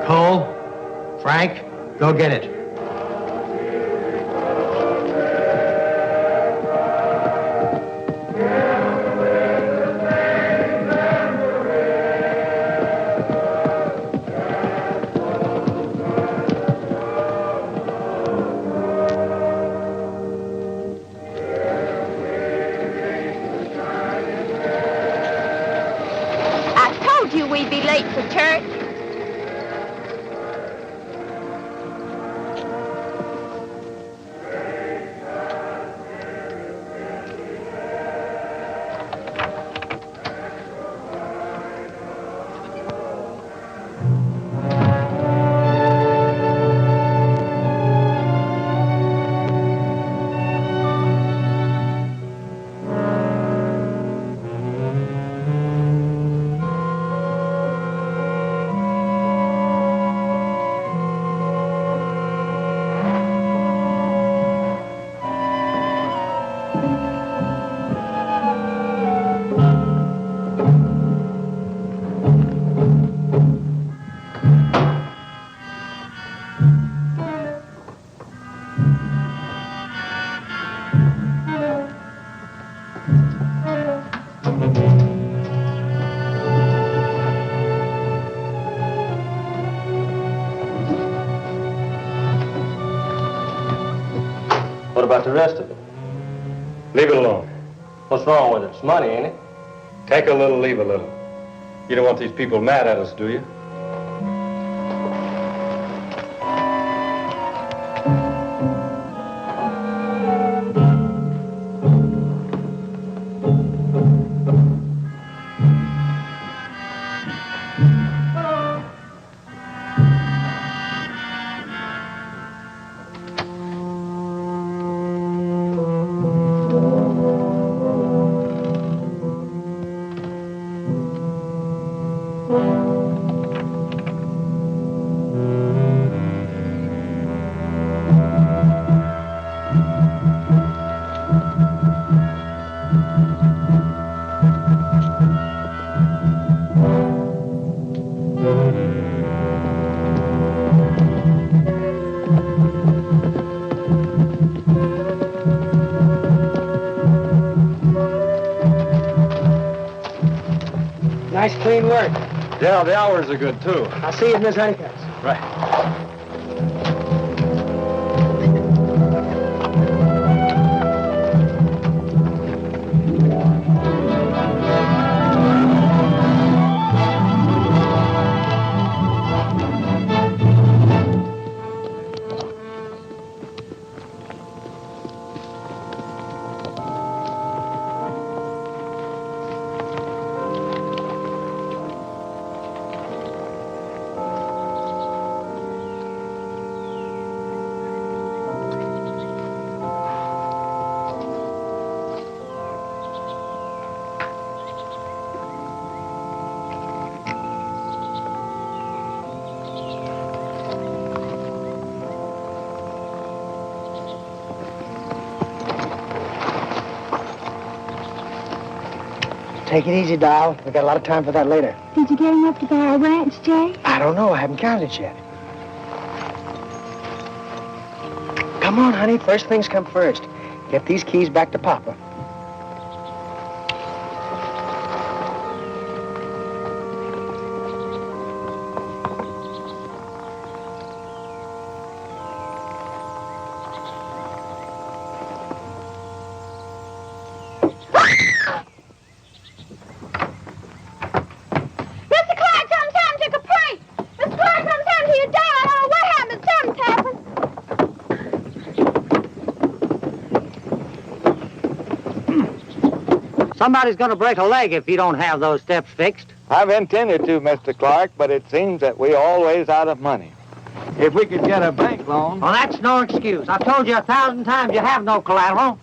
Cole, Frank, go get it. We'd be late for church. What about the rest of it? Leave it alone. What's wrong with it? It's money, ain't it? Take a little, leave a little. You don't want these people mad at us, do you? Nice, clean work. Yeah, the hours are good, too. I'll see you at Miss Honeycutt's. Right. Take it easy, doll. We got a lot of time for that later. Did you get enough to buy our ranch, Jay? I don't know. I haven't counted yet. Come on, honey. First things come first. Get these keys back to Papa. Somebody's going to break a leg if you don't have those steps fixed. I've intended to, Mr. Clark, but it seems that we're always out of money. If we could get a bank loan... Well, that's no excuse. I've told you 1,000 times you have no collateral.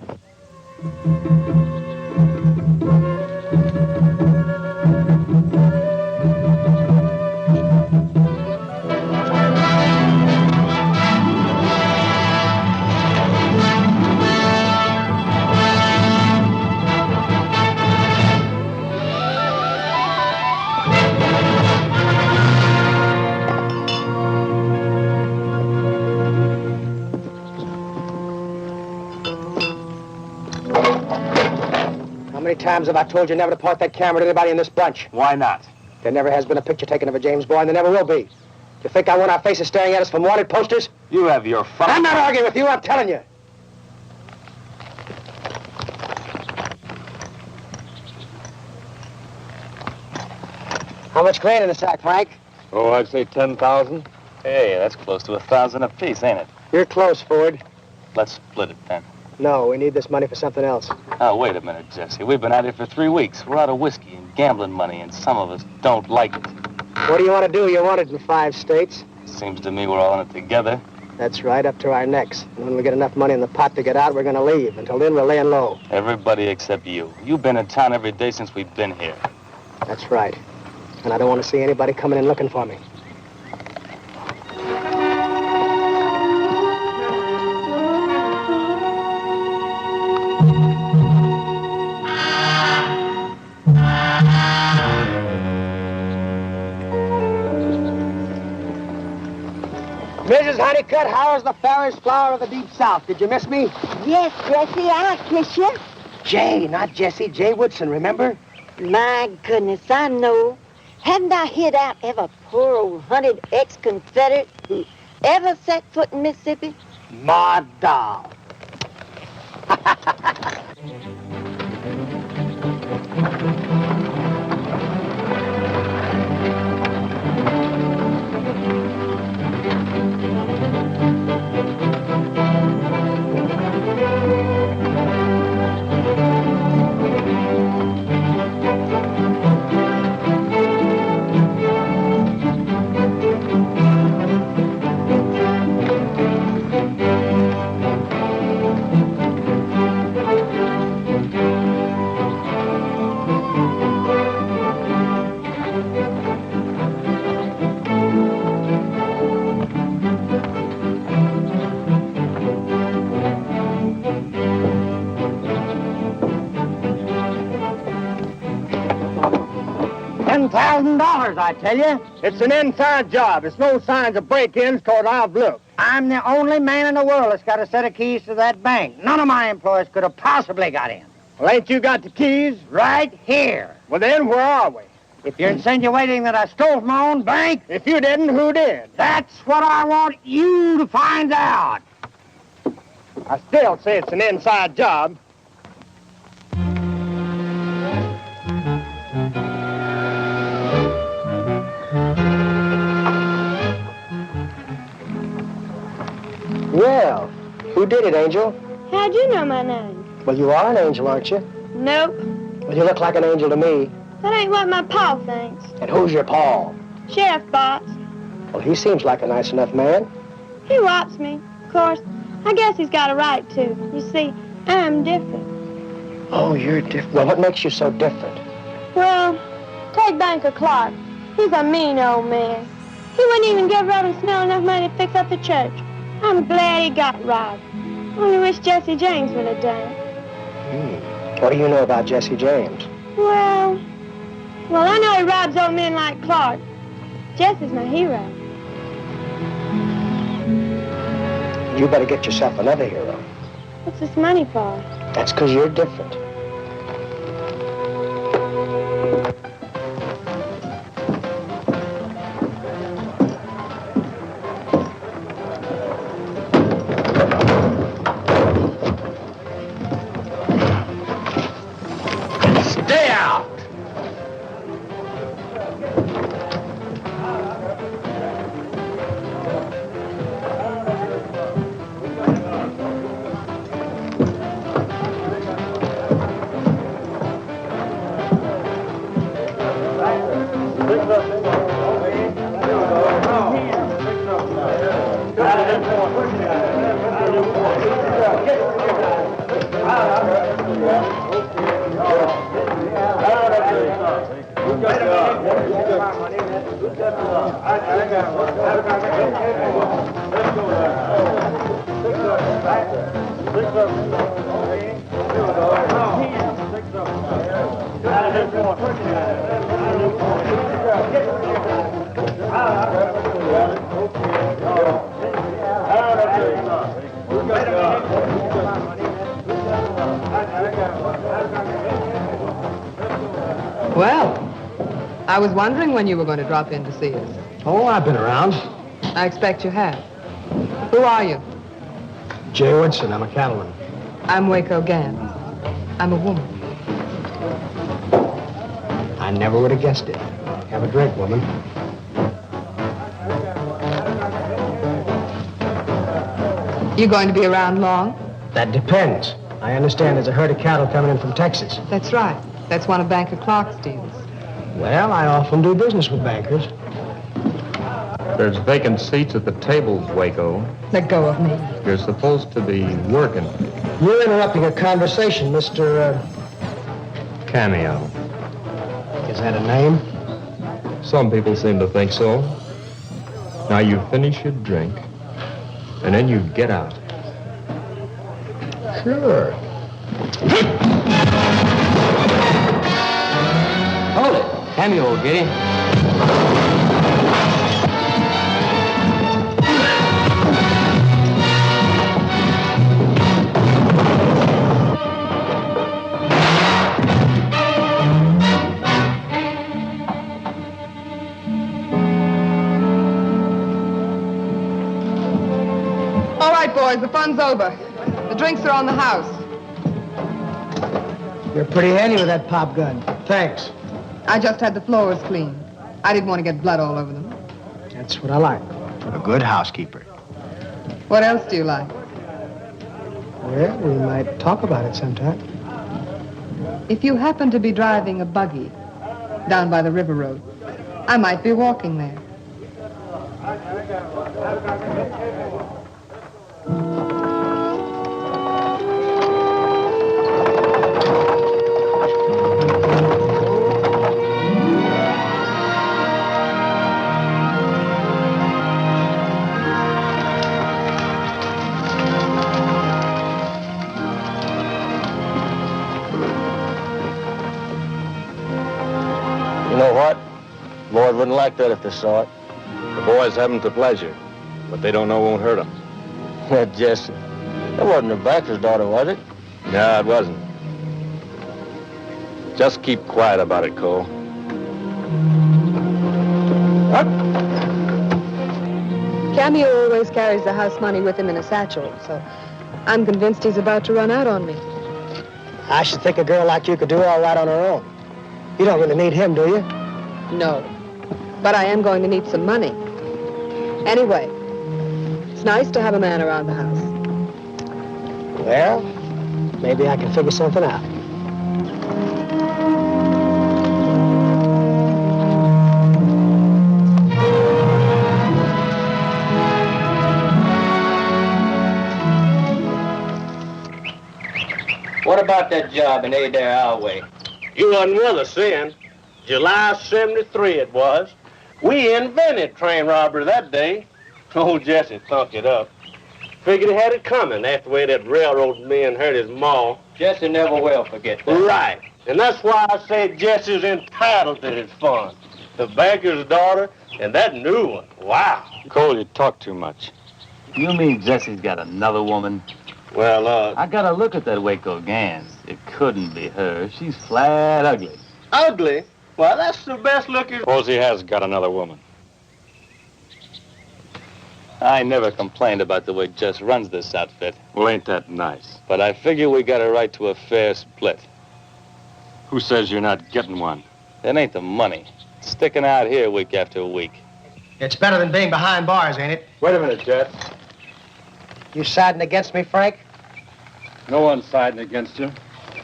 times have I told you never to point that camera at anybody in this bunch? Why not? There never has been a picture taken of a James boy, and there never will be. You think I want our faces staring at us from wanted posters? You have your fun. I'm not arguing with you, I'm telling you. How much grain in the sack, Frank? Oh, I'd say 10,000. Hey, that's close to 1,000 apiece, ain't it? You're close, Ford. Let's split it then. No, we need this money for something else. Oh, wait a minute, Jesse. We've been at it for 3 weeks. We're out of whiskey and gambling money, and some of us don't like it. What do you want to do? You're wanted in 5 states. Seems to me we're all in it together. That's right, up to our necks. And when we get enough money in the pot to get out, we're going to leave. Until then, we're laying low. Everybody except you. You've been in town every day since we've been here. That's right. And I don't want to see anybody coming in looking for me. Mrs. Honeycutt, how is the fairest flower of the deep south? Did you miss me? Yes, Jesse, I kiss you. Jay, not Jesse. Jay Woodson, remember? My goodness, I know. Haven't I hid out every poor old hunted ex-Confederate who ever set foot in Mississippi? Ma doll. $10,000, I tell you. It's an inside job. There's no signs of break-ins toward I've looked. I'm the only man in the world that's got a set of keys to that bank. None of my employees could have possibly got in. Well, ain't you got the keys? Right here. Well, then, where are we? If you're insinuating that I stole from my own bank, If you didn't, who did? that's what I want you to find out. I still say it's an inside job. Well, who did it, Angel? How'd you know my name? Well, you are an angel, aren't you? Nope. Well, you look like an angel to me. That ain't what my pa thinks. And who's your Paul? Sheriff Bots. Well, he seems like a nice enough man. He whops me. Of course, I guess he's got a right to. You see, I'm different. Oh, you're different. Well, what makes you so different? Well, take Banker Clark. He's a mean old man. He wouldn't even give Reverend Snell enough money to fix up the church. I'm glad he got robbed. Only wish Jesse James would have done it. What do you know about Jesse James? Well, I know he robs old men like Clark. Jesse's my hero. You better get yourself another hero. What's this money for? That's because you're different. Stay out! I was wondering when you were going to drop in to see us. Oh, I've been around. I expect you have. Who are you? Jay Woodson, I'm a cattleman. I'm Waco Gans. I'm a woman. I never would have guessed it. Have a drink, woman. You going to be around long? That depends. I understand there's a herd of cattle coming in from Texas. That's right. That's one of Banker Clark's deals. Well, I often do business with bankers. There's vacant seats at the tables, Waco. Let go of me. You're supposed to be working. You're interrupting a conversation, Mr. Cameo. Is that a name? Some people seem to think so. Now you finish your drink, and then you get out. Sure. Hold it. Cameo will get him. All right, boys, the fun's over. The drinks are on the house. You're pretty handy with that pop gun. Thanks. I just had the floors cleaned. I didn't want to get blood all over them. That's what I like. A good housekeeper. What else do you like? Well, we might talk about it sometime. If you happen to be driving a buggy down by the river road, I might be walking there. You know what? Lord wouldn't like that if they saw it. The boys haven't the pleasure. What they don't know won't hurt them. That Jesse. That wasn't the banker's daughter, was it? No, it wasn't. Just keep quiet about it, Cole. What? Cameo always carries the house money with him in a satchel, so I'm convinced he's about to run out on me. I should think a girl like you could do all right on her own. You don't really need him, do you? No. But I am going to need some money. Anyway, it's nice to have a man around the house. Well, maybe I can figure something out. What about that job in Adair Highway? You wasn't with us then. July 73 it was. We invented train robbery that day. Old Jesse thunk it up. Figured he had it coming after the way that railroad men hurt his maw. Jesse never will forget that. Right. And that's why I say Jesse's entitled to his fun. The banker's daughter and that new one. Wow. Cole, you talk too much. You mean Jesse's got another woman? Well, I gotta look at that Waco Gans. It couldn't be her. She's flat ugly. ugly? Well, that's the best looking. Suppose he has got another woman. I never complained about the way Jess runs this outfit. Well, ain't that nice? But I figure we got a right to a fair split. Who says you're not getting one? It ain't the money. It's sticking out here week after week. It's better than being behind bars, ain't it? Wait a minute, Jess. You siding against me, Frank? No one's siding against you.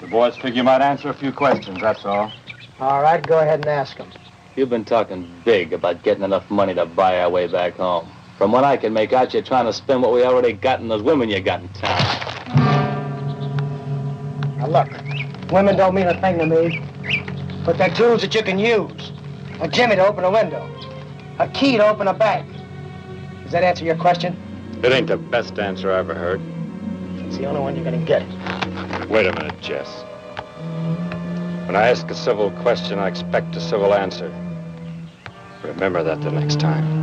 The boys figure you might answer a few questions, that's all. All right, go ahead and ask them. You've been talking big about getting enough money to buy our way back home. From what I can make out, you're trying to spend what we already got in those women you got in town. Now, look, women don't mean a thing to me, but they're tools that you can use. A jimmy to open a window, a key to open a bank. Does that answer your question? It ain't the best answer I ever heard. It's the only one you're gonna get. Wait a minute, Jess. When I ask a civil question, I expect a civil answer. Remember that the next time.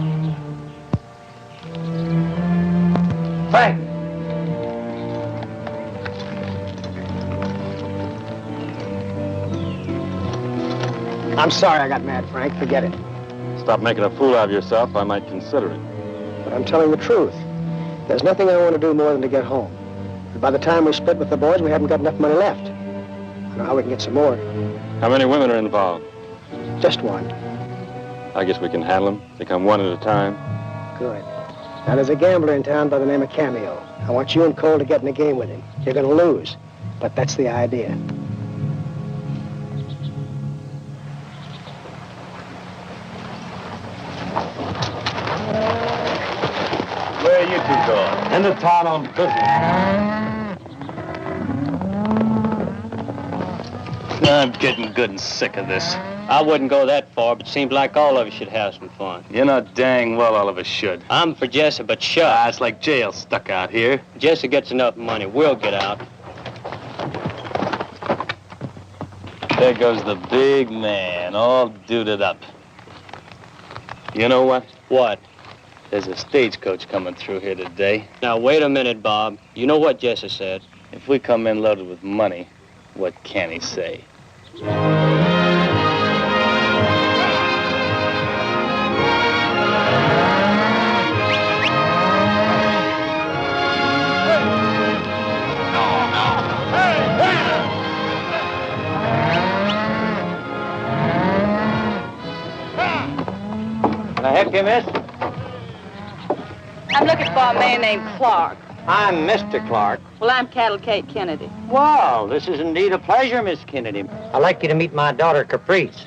Frank! I'm sorry I got mad, Frank. Forget it. Stop making a fool out of yourself. I might consider it. But I'm telling the truth. There's nothing I want to do more than to get home. And by the time we split with the boys, we haven't got enough money left. I know how we can get some more. How many women are involved? Just one. I guess we can handle them. They come one at a time. Good. Now, there's a gambler in town by the name of Cameo. I want you and Cole to get in a game with him. You're going to lose, but that's the idea. Where are you two going? Into town on business. I'm getting good and sick of this. I wouldn't go that far, but seems like all of us should have some fun. You know dang well all of us should. I'm for Jesse, but shut. It's like jail stuck out here. Jesse gets enough money. We'll get out. There goes the big man, all duded up. You know what? What? There's a stagecoach coming through here today. Now, wait a minute, Bob. You know what Jesse said. If we come in loaded with money, what can he say? Can I help you, miss? I'm looking for a man named Clark. I'm Mr. Clark. Well, I'm Cattle Kate Kennedy. Wow, this is indeed a pleasure, Miss Kennedy. I'd like you to meet my daughter, Caprice.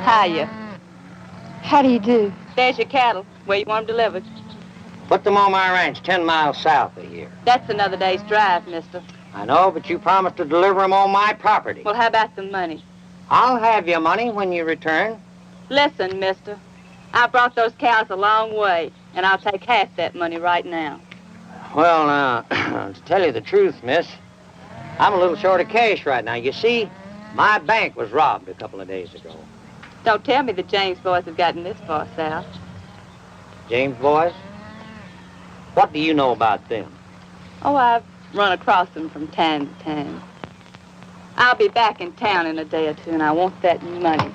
Hiya. How do you do? There's your cattle. Where you want them delivered? Put them on my ranch 10 miles south of here. That's another day's drive, mister. I know, but you promised to deliver them on my property. Well, how about the money? I'll have your money when you return. Listen, mister. I brought those cows a long way, and I'll take half that money right now. Well, now, to tell you the truth, miss, I'm a little short of cash right now. You see, my bank was robbed a couple of days ago. Don't tell me the James boys have gotten this far south. James boys? What do you know about them? Oh, I've run across them from time to time. I'll be back in town in a day or two, and I want that money.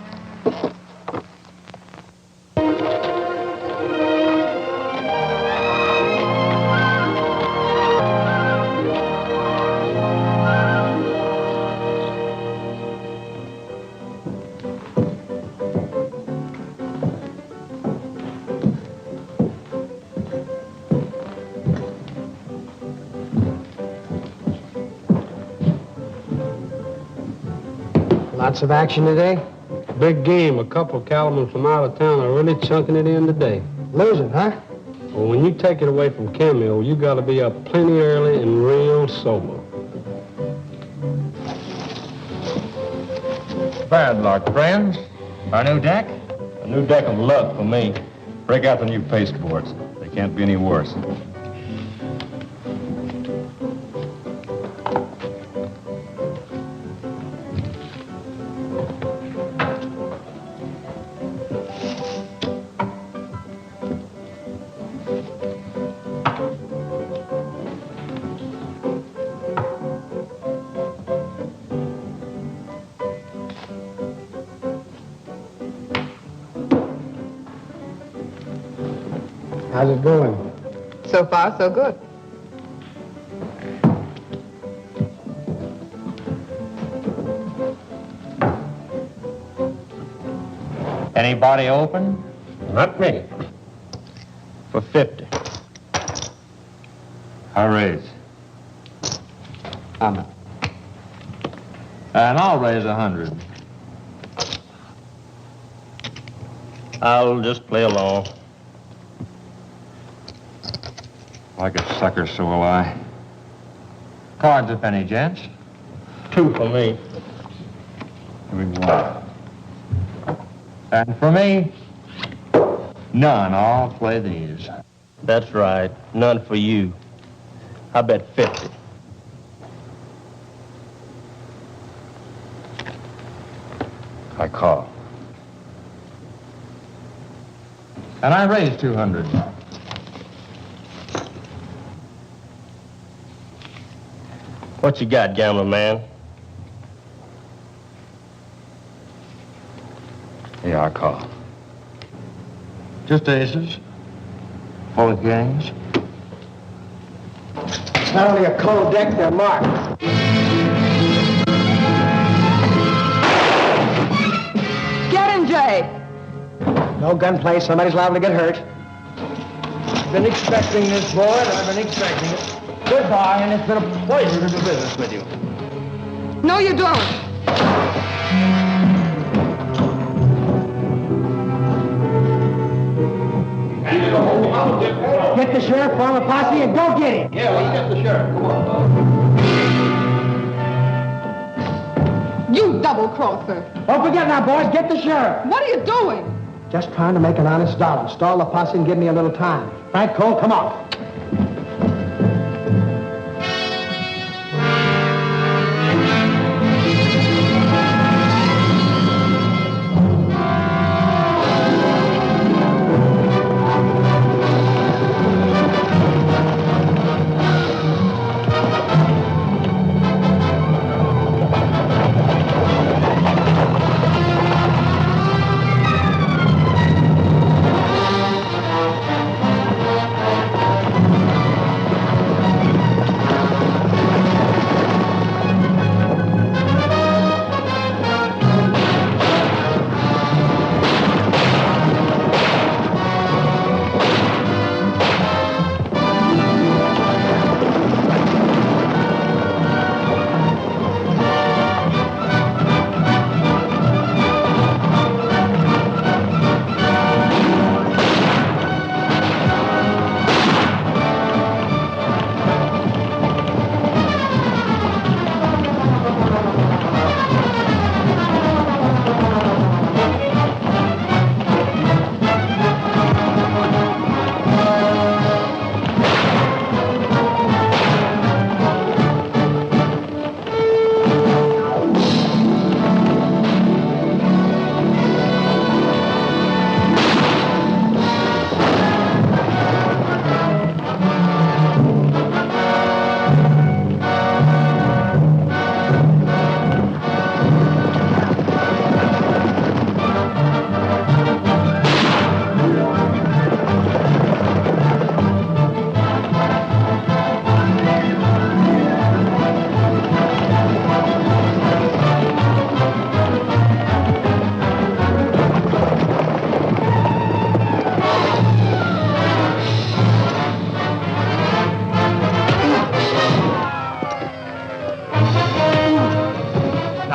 Lots of action today? Big game. A couple of cattlemen from out of town are really chunking it in today. Losing, huh? Well, when you take it away from Cameo, you got to be up plenty early and real sober. Bad luck, friends. Our new deck? A new deck of luck for me. Break out the new pasteboards. They can't be any worse. How's it going? So far, so good. Anybody open? Not me. For 50. I raise. I'm And I'll raise 100. I'll just play along. Like a sucker, so will I. Cards a penny, gents. 2 for me. Here we go. And for me, none. I'll play these. That's right. None for you. I bet 50. I call. And I raise 200. What you got, gambler man? our call. Just aces. Both gangs. It's not only a cold deck, they're marked. Get him, Jay. No gunplay, somebody's liable to get hurt. Been expecting this, boy, and I've been expecting it. Goodbye, and it's been a pleasure to do business with you. No, you don't. Get the sheriff, form a posse, and go get him. Yeah, let's get the sheriff. Come on. You double-crosser. Don't forget now, boys, get the sheriff. What are you doing? Just trying to make an honest dollar. Stall the posse and give me a little time. Frank Cole, come on.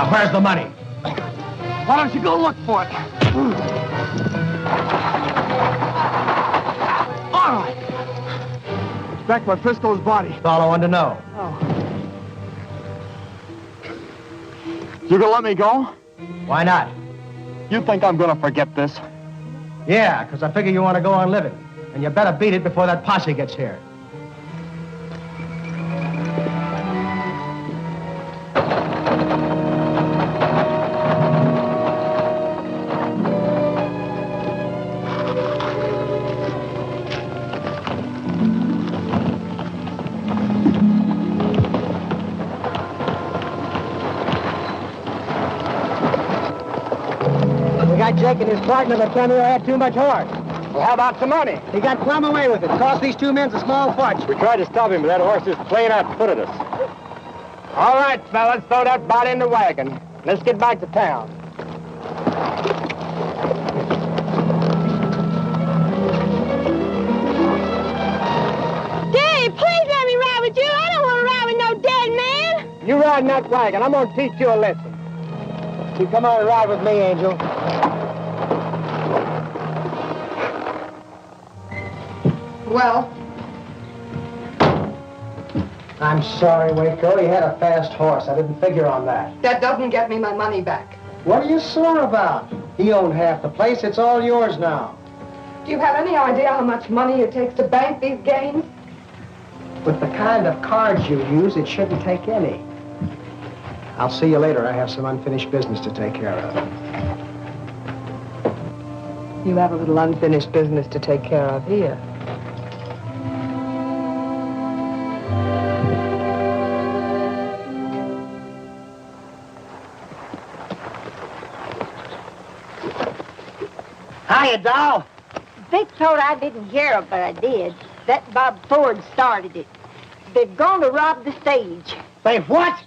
Where's the money? Why don't you go look for it? All right. It's back by Frisco's body. That's all I wanted to know. Oh. You gonna let me go? Why not? You think I'm gonna forget this? Yeah, because I figure you want to go on living. And you better beat it before that posse gets here. Jake and his partner, but Cameo had too much horse. Well, how about some money? He got plumb away with it. Cost these two men a small fortune. We tried to stop him, but that horse just plain outfooted us. All right, fellas, throw that body in the wagon. Let's get back to town. Daddy, please let me ride with you. I don't want to ride with no dead man. You ride in that wagon. I'm going to teach you a lesson. You come on and ride with me, Angel. Well? I'm sorry, Waco. He had a fast horse. I didn't figure on that. That doesn't get me my money back. What are you sore about? He owned half the place. It's all yours now. Do you have any idea how much money it takes to bank these gains? With the kind of cards you use, it shouldn't take any. I'll see you later. I have some unfinished business to take care of. You have a little unfinished business to take care of here. Hiya, doll. Vic thought I didn't hear it, but I did. That Bob Ford started it. They've gone to rob the stage. They what?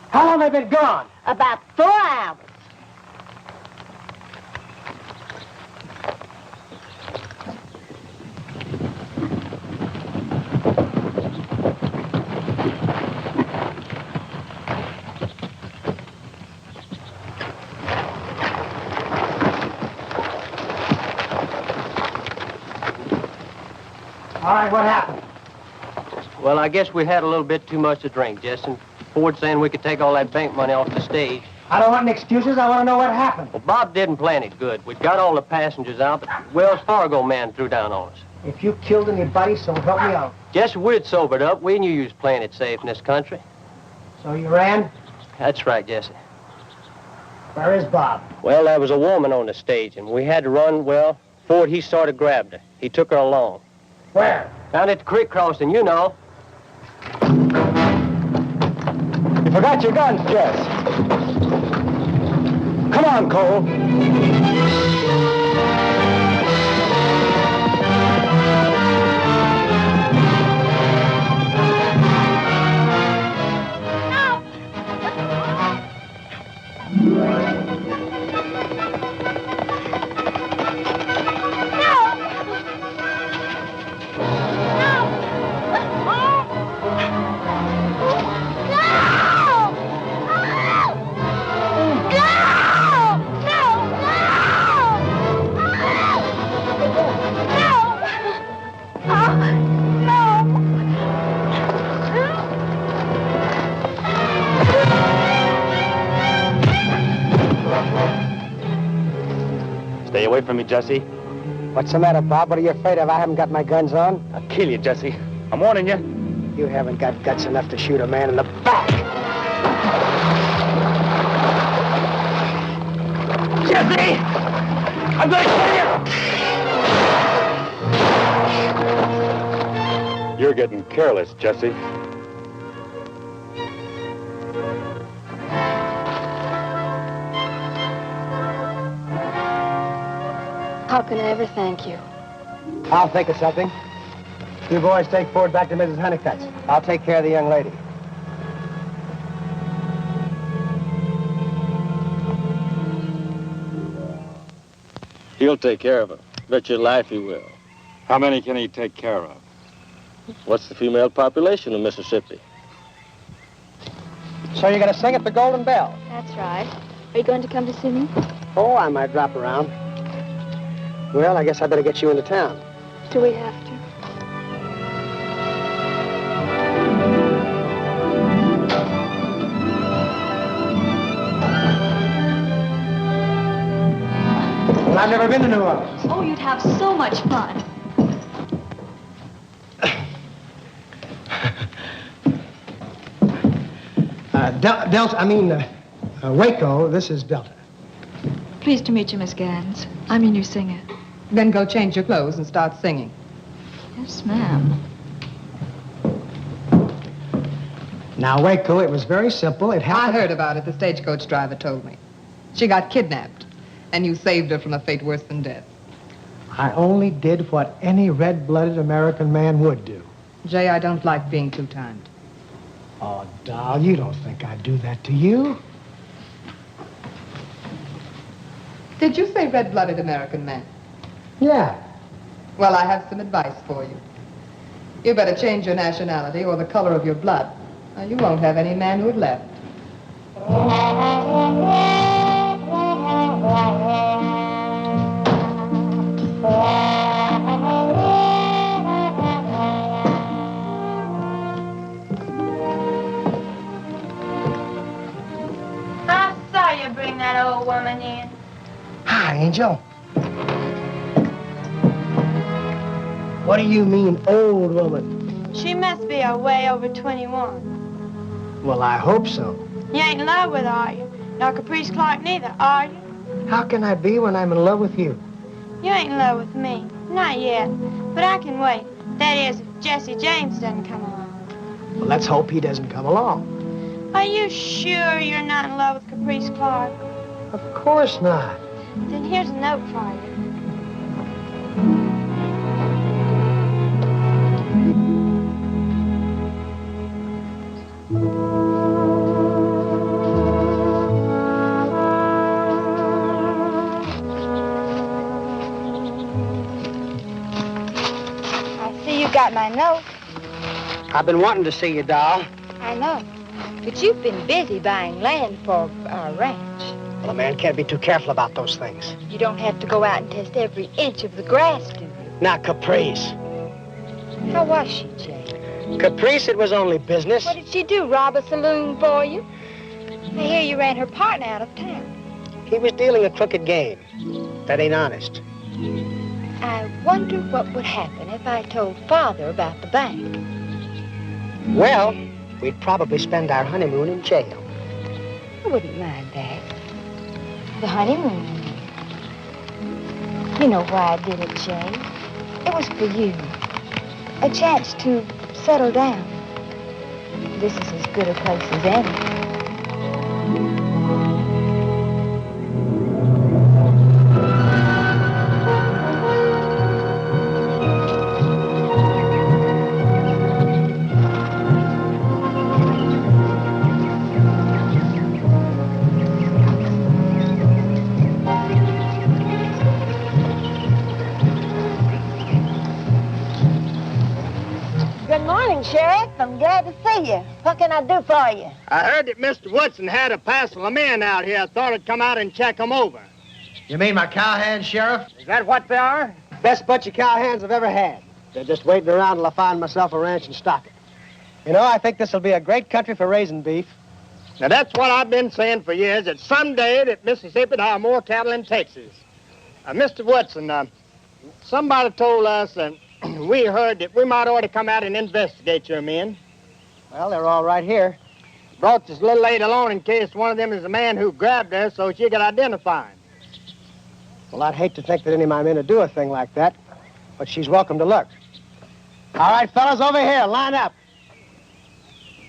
How long have they been gone? About 4 hours. All right, what happened? Well, I guess we had a little bit too much to drink, Justin. Ford saying we could take all that bank money off the stage. I don't want any excuses. I want to know what happened. Well, Bob didn't plan it good. We'd got all the passengers out, but Wells Fargo man threw down on us. If you killed anybody, so help me out. Jesse, we'd sobered up. We knew you was playing it safe in this country. So you ran? That's right, Jesse. Where is Bob? Well, there was a woman on the stage, and we had to run. Well, Ford, he sort of grabbed her. He took her along. Where? Down at the creek crossing, you know. You forgot your guns, Jess. Come on, Cole. Stay away from me, Jesse. What's the matter, Bob? What are you afraid of? I haven't got my guns on. I'll kill you, Jesse. I'm warning you. You haven't got guts enough to shoot a man in the back. Jesse! I'm going to kill you! You're getting careless, Jesse. How can I ever thank you? I'll think of something. You boys take Ford back to Mrs. Honeycutt's. I'll take care of the young lady. He'll take care of her. Bet your life he will. How many can he take care of? What's the female population of Mississippi? So you're going to sing at the Golden Bell? That's right. Are you going to come to see me? Oh, I might drop around. Well, I guess I better get you into town. Do we have to? Well, I've never been to New Orleans. Oh, you'd have so much fun. Waco, this is Delta. Pleased to meet you, Miss Gans. I'm your new singer. Then go change your clothes and start singing. Yes, ma'am. Now, Waco, it was very simple. It happened... I heard about it. The stagecoach driver told me. She got kidnapped, and you saved her from a fate worse than death. I only did what any red-blooded American man would do. Jay, I don't like being too kind. Oh, doll, you don't think I'd do that to you? Did you say red-blooded American man? Yeah. Well, I have some advice for you. You better change your nationality or the color of your blood. Now, you won't have any manhood left. I saw you bring that old woman in. Hi, Angel. What do you mean, old woman? She must be way over 21. Well, I hope so. You ain't in love with her, are you? Nor Caprice Clark neither, are you? How can I be when I'm in love with you? You ain't in love with me. Not yet. But I can wait. That is, if Jesse James doesn't come along. Well, let's hope he doesn't come along. Are you sure you're not in love with Caprice Clark? Of course not. Then here's a note for you. I see you got my note. I've been wanting to see you, doll. I know. But you've been busy buying land for our ranch. Well, a man can't be too careful about those things. You don't have to go out and test every inch of the grass, do you? Not Caprice. How was she, Jay? Caprice, it was only business. What did she do, rob a saloon for you? I hear you ran her partner out of town. He was dealing a crooked game. That ain't honest. I wonder what would happen if I told Father about the bank. Well, we'd probably spend our honeymoon in jail. I wouldn't mind that. The honeymoon. You know why I did it, Jay. It was for you. A chance to settle down. This is as good a place as any. Good morning, Sheriff. I'm glad to see you. What can I do for you? I heard that Mr. Woodson had a parcel of men out here. I thought I'd come out and check them over. You mean my cowhands, Sheriff? Is that what they are? Best bunch of cowhands I've ever had. They're just waiting around till I find myself a ranch and stock it. You know, I think this will be a great country for raising beef. Now, that's what I've been saying for years, that someday that Mississippi will have more cattle than Texas. Mr. Woodson, somebody told us that we heard that we might ought to come out and investigate your men. Well, they're all right here. Brought this little lady along in case one of them is the man who grabbed her so she could identify him. Well, I'd hate to think that any of my men would do a thing like that, but she's welcome to look. All right, fellas, over here, line up.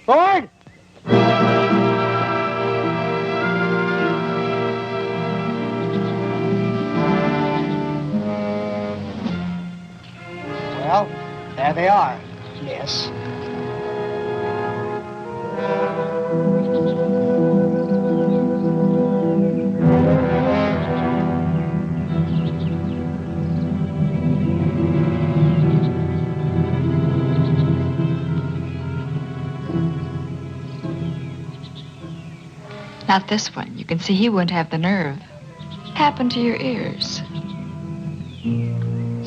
Forward! Well, there they are. Yes. Not this one. You can see he wouldn't have the nerve. Happened to your ears.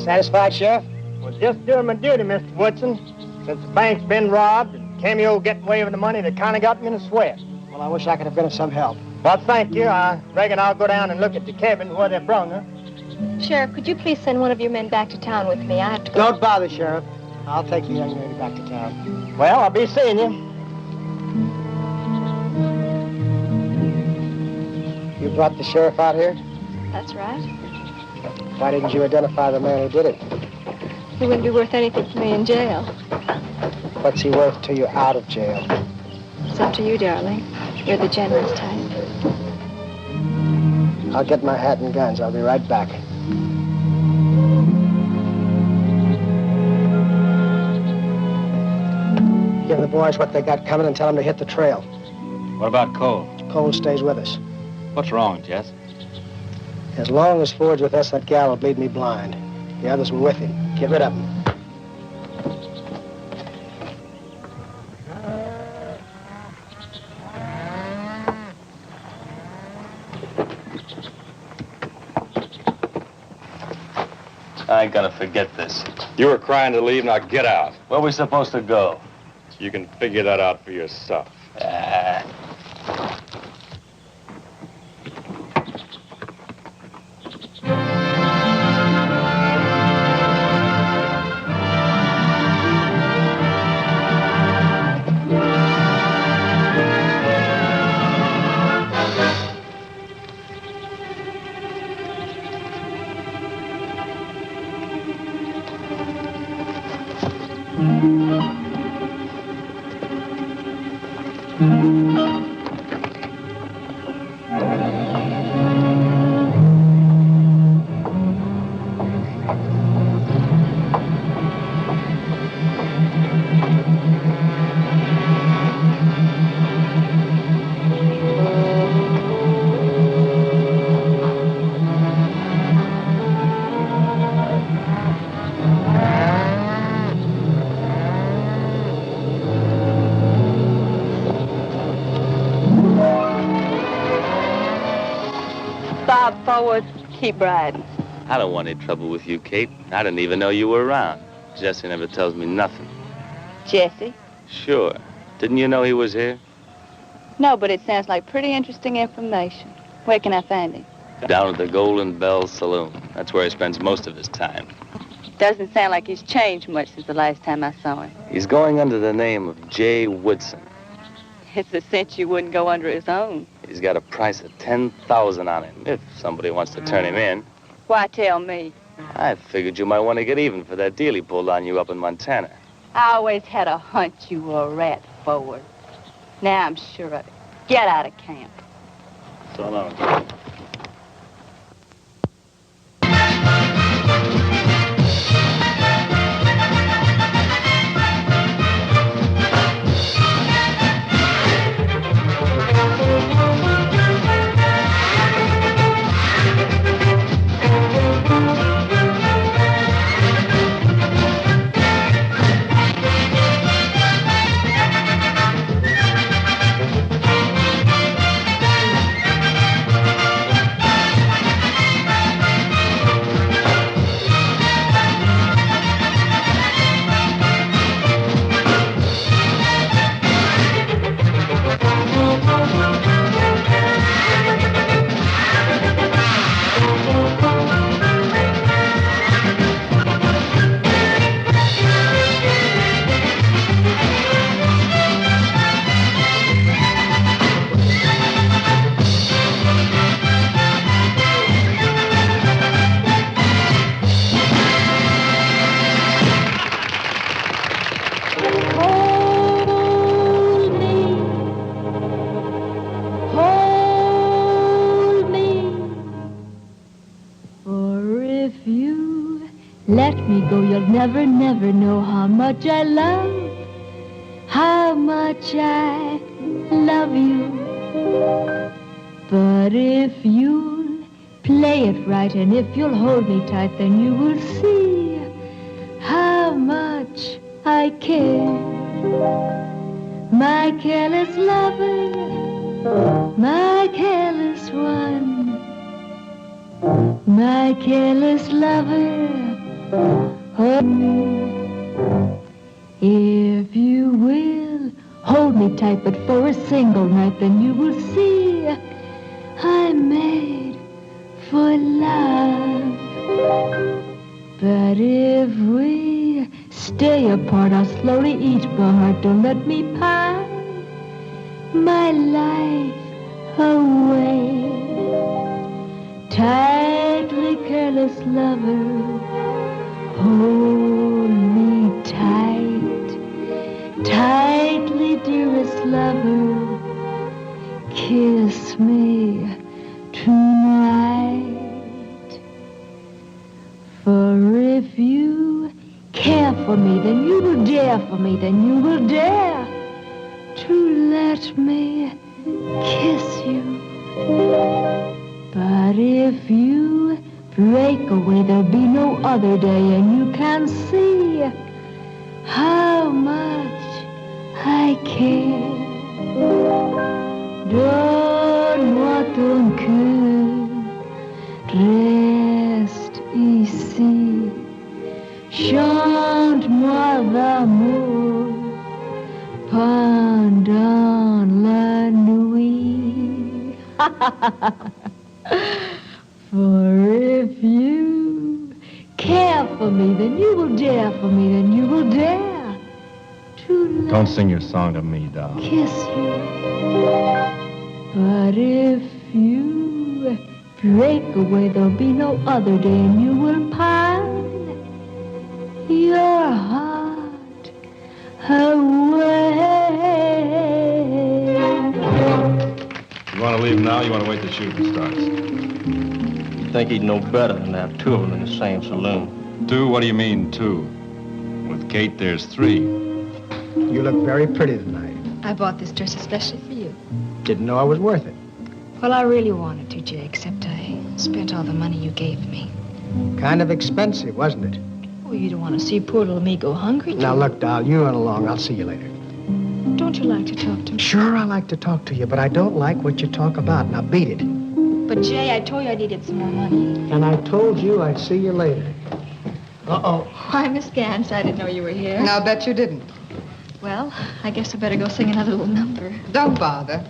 Satisfied, Sheriff? Well, just doing my duty, Mr. Woodson. Since the bank's been robbed and Cameo getting away with the money, that kind of got me in a sweat. Well, I wish I could have been of some help. Well, thank you. I reckon I'll go down and look at the cabin where they brung her. Sheriff, could you please send one of your men back to town with me? I have to go. Don't bother, Sheriff. I'll take the young lady back to town. Well, I'll be seeing you. You brought the sheriff out here? That's right. Why didn't you identify the man who did it? He wouldn't be worth anything to me in jail. What's he worth to you out of jail? It's up to you, darling. You're the generous type. I'll get my hat and guns. I'll be right back. Give the boys what they got coming and tell them to hit the trail. What about Cole? Cole stays with us. What's wrong, Jess? As long as Ford's with us, that gal will bleed me blind. The others were with him. Get rid of them. I ain't gonna forget this. You were crying to leave, now get out. Where we supposed to go? You can figure that out for yourself. Bob forward, keep riding. I don't want any trouble with you, Kate. I didn't even know you were around. Jesse never tells me nothing. Jesse? Sure. Didn't you know he was here? No, but it sounds like pretty interesting information. Where can I find him? Down at the Golden Bell Saloon. That's where he spends most of his time. Doesn't sound like he's changed much since the last time I saw him. He's going under the name of J. Woodson. It's a cinch you wouldn't go under his own. He's got a price of $10,000 on him, if somebody wants to turn him in. Why tell me? I figured you might want to get even for that deal he pulled on you up in Montana. I always had a hunch you were a rat forward. Now I'm sure of it. Get out of camp. So long. Let me go, you'll never, never know how much I love you. But if you'll play it right and if you'll hold me tight, then you will see how much I care. My careless lover, my careless one, my careless lover. If you will hold me tight, but for a single night, then you will see I'm made for love. But if we stay apart, I'll slowly eat my heart. Don't let me pine my life away. Tightly careless lover, hold me tight, tightly dearest lover, kiss me tonight. For if you care for me, then you will dare for me, then you will dare to let me kiss you. But if you break away, there'll be no other day, and you can see how much I care. Donne-moi ton cœur, reste ici, chante-moi l'amour pendant la nuit. For if you care for me, then you will dare for me, then you will dare to Don't sing your song to me, doll. kiss you. But if you break away, there'll be no other day, and you will pine your heart away. want to leave now, or you want to wait till shooting starts? You think he'd know better than to have two of them in the same saloon? Two? What do you mean, two? With Kate, there's three. You look very pretty tonight. I bought this dress especially for you. Didn't know I was worth it. Well, I really wanted to, Jay, except I spent all the money you gave me. Kind of expensive, wasn't it? Oh, you don't want to see poor little me go hungry, do Now, you? look, doll, you run along. I'll see you later. Don't you like to talk to me? Sure, I like to talk to you, but I don't like what you talk about. Now, beat it. But, Jay, I told you I needed some more money. And I told you I'd see you later. Uh-oh. Why, Miss Gans, I didn't know you were here. Now, bet you didn't. Well, I guess I better go sing another little number. Don't bother.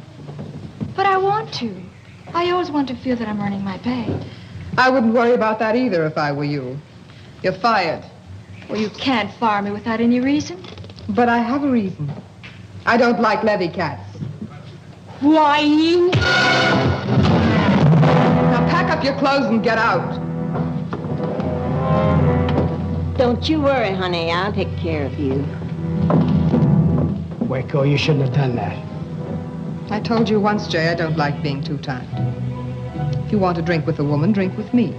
But I want to. I always want to feel that I'm earning my pay. I wouldn't worry about that either if I were you. You're fired. Well, you can't fire me without any reason. But I have a reason. I don't like levy cats. Whining. Now pack up your clothes and get out. Don't you worry, honey. I'll take care of you. Waco, you shouldn't have done that. I told you once, Jay, I don't like being too tight. If you want to drink with a woman, drink with me.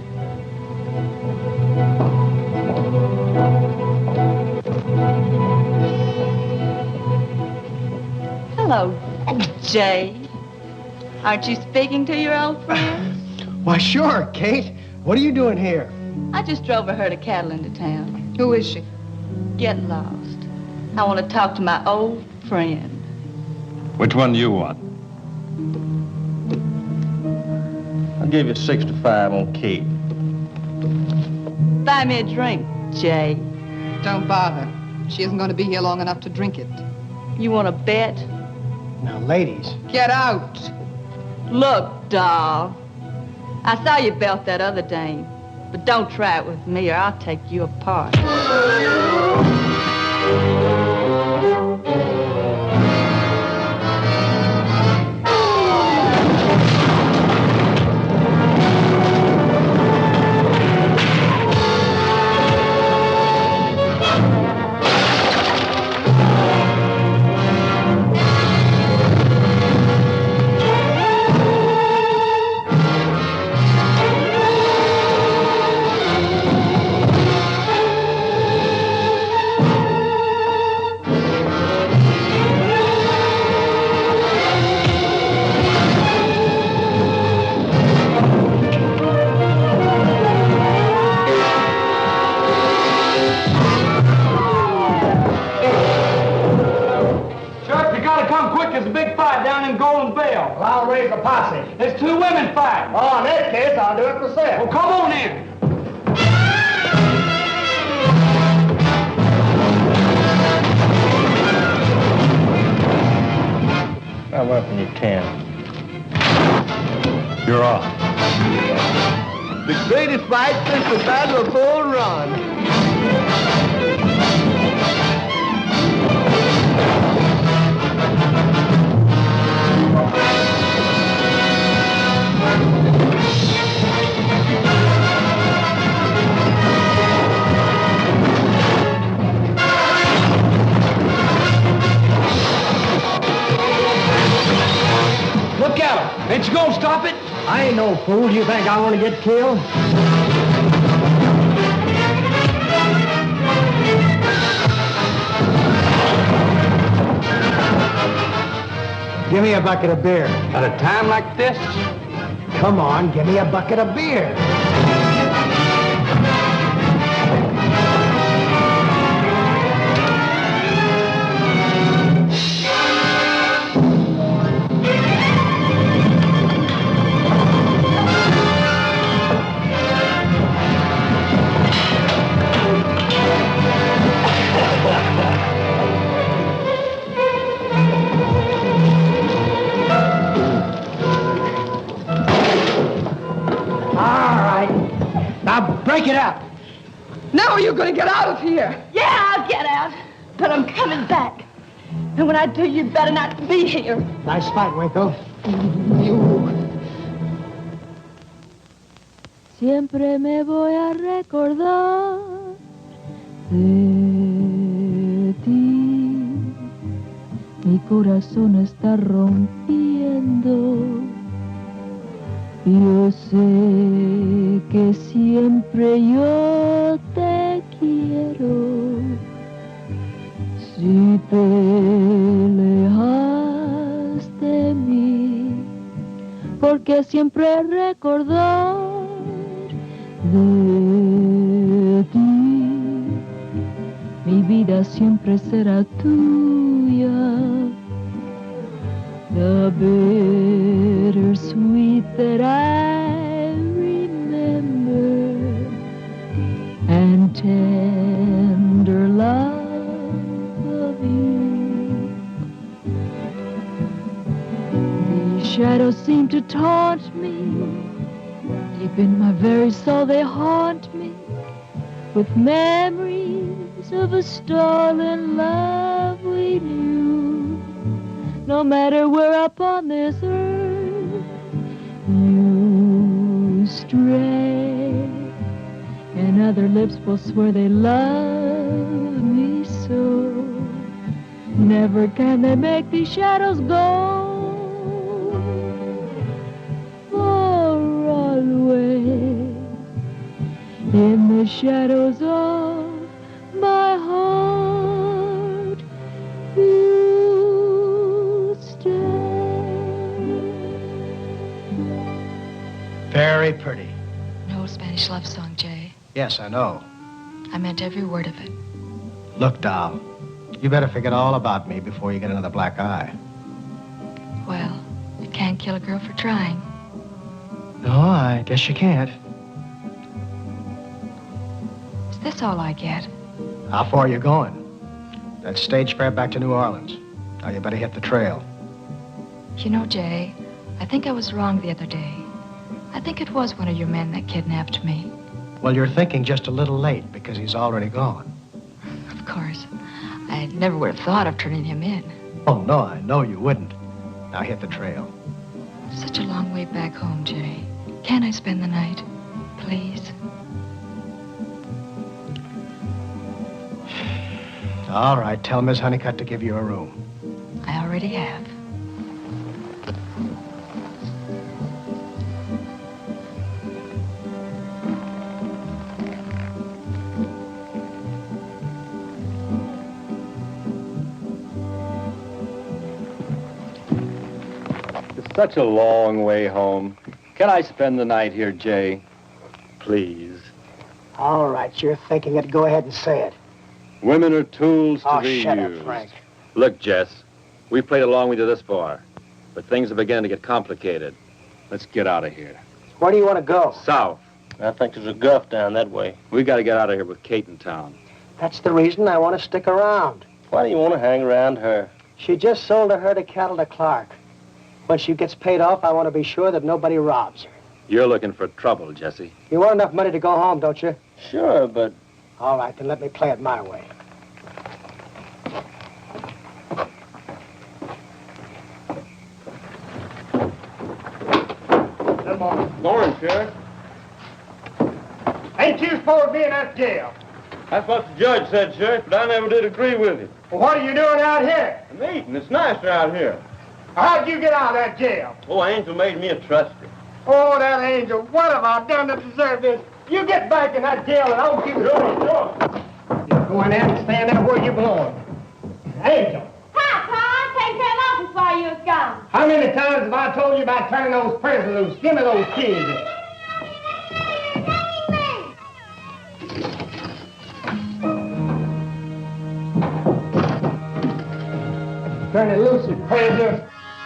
Hello, Jay. Aren't you speaking to your old friend? Why, sure, Kate. What are you doing here? I just drove a herd of cattle into town. Who is she? Get lost. I want to talk to my old friend. Which one do you want? I'll give you 6 to 5 on Kate. Buy me a drink, Jay. Don't bother. She isn't going to be here long enough to drink it. You want to bet? Now, ladies. Get out. Look, doll. I saw you belt that other dame. But don't try it with me or I'll take you apart. Well, I'll raise a posse. There's 2 women fighting. Oh, in that case, I'll do it myself. Well, come on in. I'm up in your 10. You're off. The greatest fight since the Battle of Bull Run. Look out! Ain't you gonna stop it? I ain't no fool. You think I want to get killed? Give me a bucket of beer. At a time like this? Come on, give me a bucket of beer. Break it up. No, you're going to get out of here. Yeah, I'll get out. But I'm coming back. And when I do, you better not be here. Nice fight, Waco. Siempre me voy a recordar de ti. Mi corazón está rompiendo Yo sé que siempre yo te quiero. Si te alejas de mí, porque siempre recordar de ti, mi vida siempre será tuya. The bittersweet that I remember, and tender love of you. These shadows seem to taunt me. Deep in my very soul they haunt me with memories of a stolen love we knew. No matter where upon this earth you stray, and other lips will swear they love me so. Never can they make these shadows go. For always in the shadows of my heart you stay. Very pretty. An old Spanish love song, Jay. Yes, I know. I meant every word of it. Look, doll, you better forget all about me before you get another black eye. Well, you can't kill a girl for trying. No, I guess you can't. Is this all I get? How far are you going? That stage fare back to New Orleans. Now you better hit the trail. You know, Jay, I think I was wrong the other day. I think it was one of your men that kidnapped me. Well, you're thinking just a little late because he's already gone. Of course. I never would have thought of turning him in. Oh, no, I know you wouldn't. Now hit the trail. Such a long way back home, Jay. Can't I spend the night? Please? All right, tell Miss Honeycutt to give you a room. I already have. It's such a long way home. Can I spend the night here, Jay? Please. All right, you're thinking it. Go ahead and say it. Women are tools to Oh, be shut used. up, Frank. Look, Jess, we played along with you this far, but things are beginning to get complicated. Let's get out of here. Where do you want to go? South. I think there's a guff down that way. We got to get out of here with Kate in town. That's the reason I want to stick around. Why do you want to hang around her? She just sold a herd of cattle to Clark. When she gets paid off, I want to be sure that nobody robs her. You're looking for trouble, Jesse. You want enough money to go home, don't you? Sure, but... All right, then let me play it my way. Good morning. Morning, Sheriff. Ain't you supposed to be in that jail? That's what the judge said, Sheriff, but I never did agree with him. Well, what are you doing out here? I'm eating. It's nicer out here. How'd you get out of that jail? Oh, Angel made me a trustee. Oh, that angel. What have I done to deserve this? You get back in that jail and I'll give you... Sure. You go in there and stand there where you belong. Angel. Hi, Tom. Taking care of office while you was gone. How many times have I told you about turning those prisoners loose? Give me those keys. Turning loose your prisoners,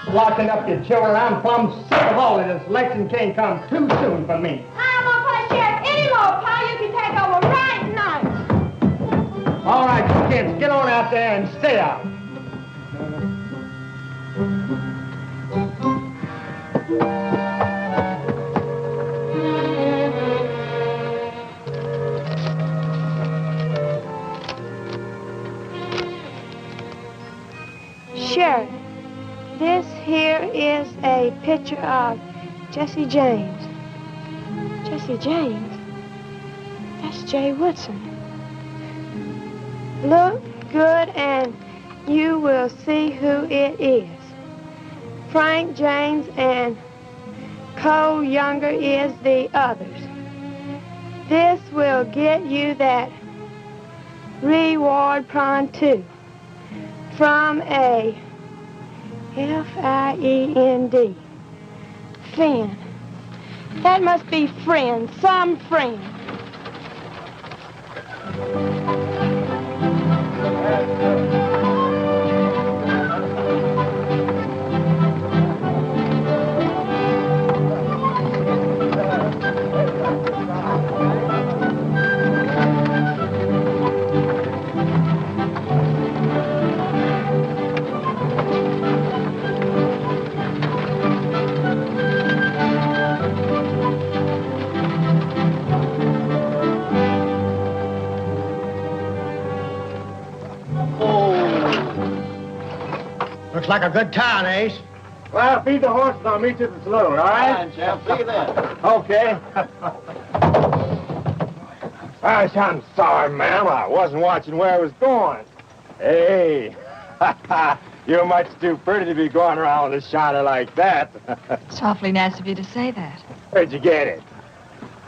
locking up your children. I'm plumb sick of all of this. Election can't come too soon for me. I'm gonna play sheriff anymore, Pa. You can take over right now. All right, you kids, get on out there and stay out. Sheriff, this here is a picture of Jesse James. Jesse James? That's Jay Woodson. Look good and you will see who it is. Frank James and younger is the others. This will get you that reward pronto from a F-I-E-N-D. Fin. That must be friend, some friend. Looks like a good town, Ace. Well, feed the horses. I'll meet you at the saloon, all right? Fine, Champ. See you then. Okay. I'm sorry, ma'am. I wasn't watching where I was going. Hey, you're much too pretty to be going around with a shiner like that. It's awfully nice of you to say that. Where'd you get it?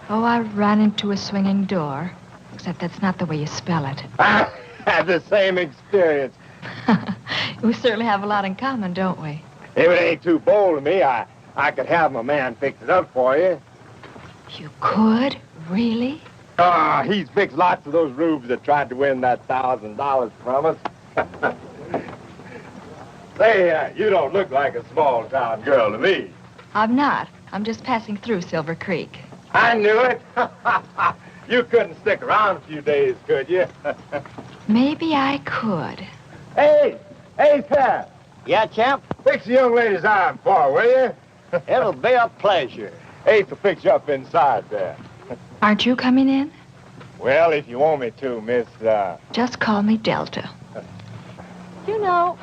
Oh, I ran into a swinging door. Except that's not the way you spell it. I had the same experience. We certainly have a lot in common, don't we? If it ain't too bold of me, I could have my man fix it up for you. You could? Really? He's fixed lots of those rubes that tried to win that $1,000 from us. Say, you don't look like a small-town girl to me. I'm not. I'm just passing through Silver Creek. I knew it. You couldn't stick around a few days, could you? Maybe I could. Hey, Pat. Yeah, Champ? Fix the young lady's arm for her, will you? It'll be a pleasure. Ace will fix you up inside there. Aren't you coming in? Well, if you want me to, Miss, Just call me Delta. You know,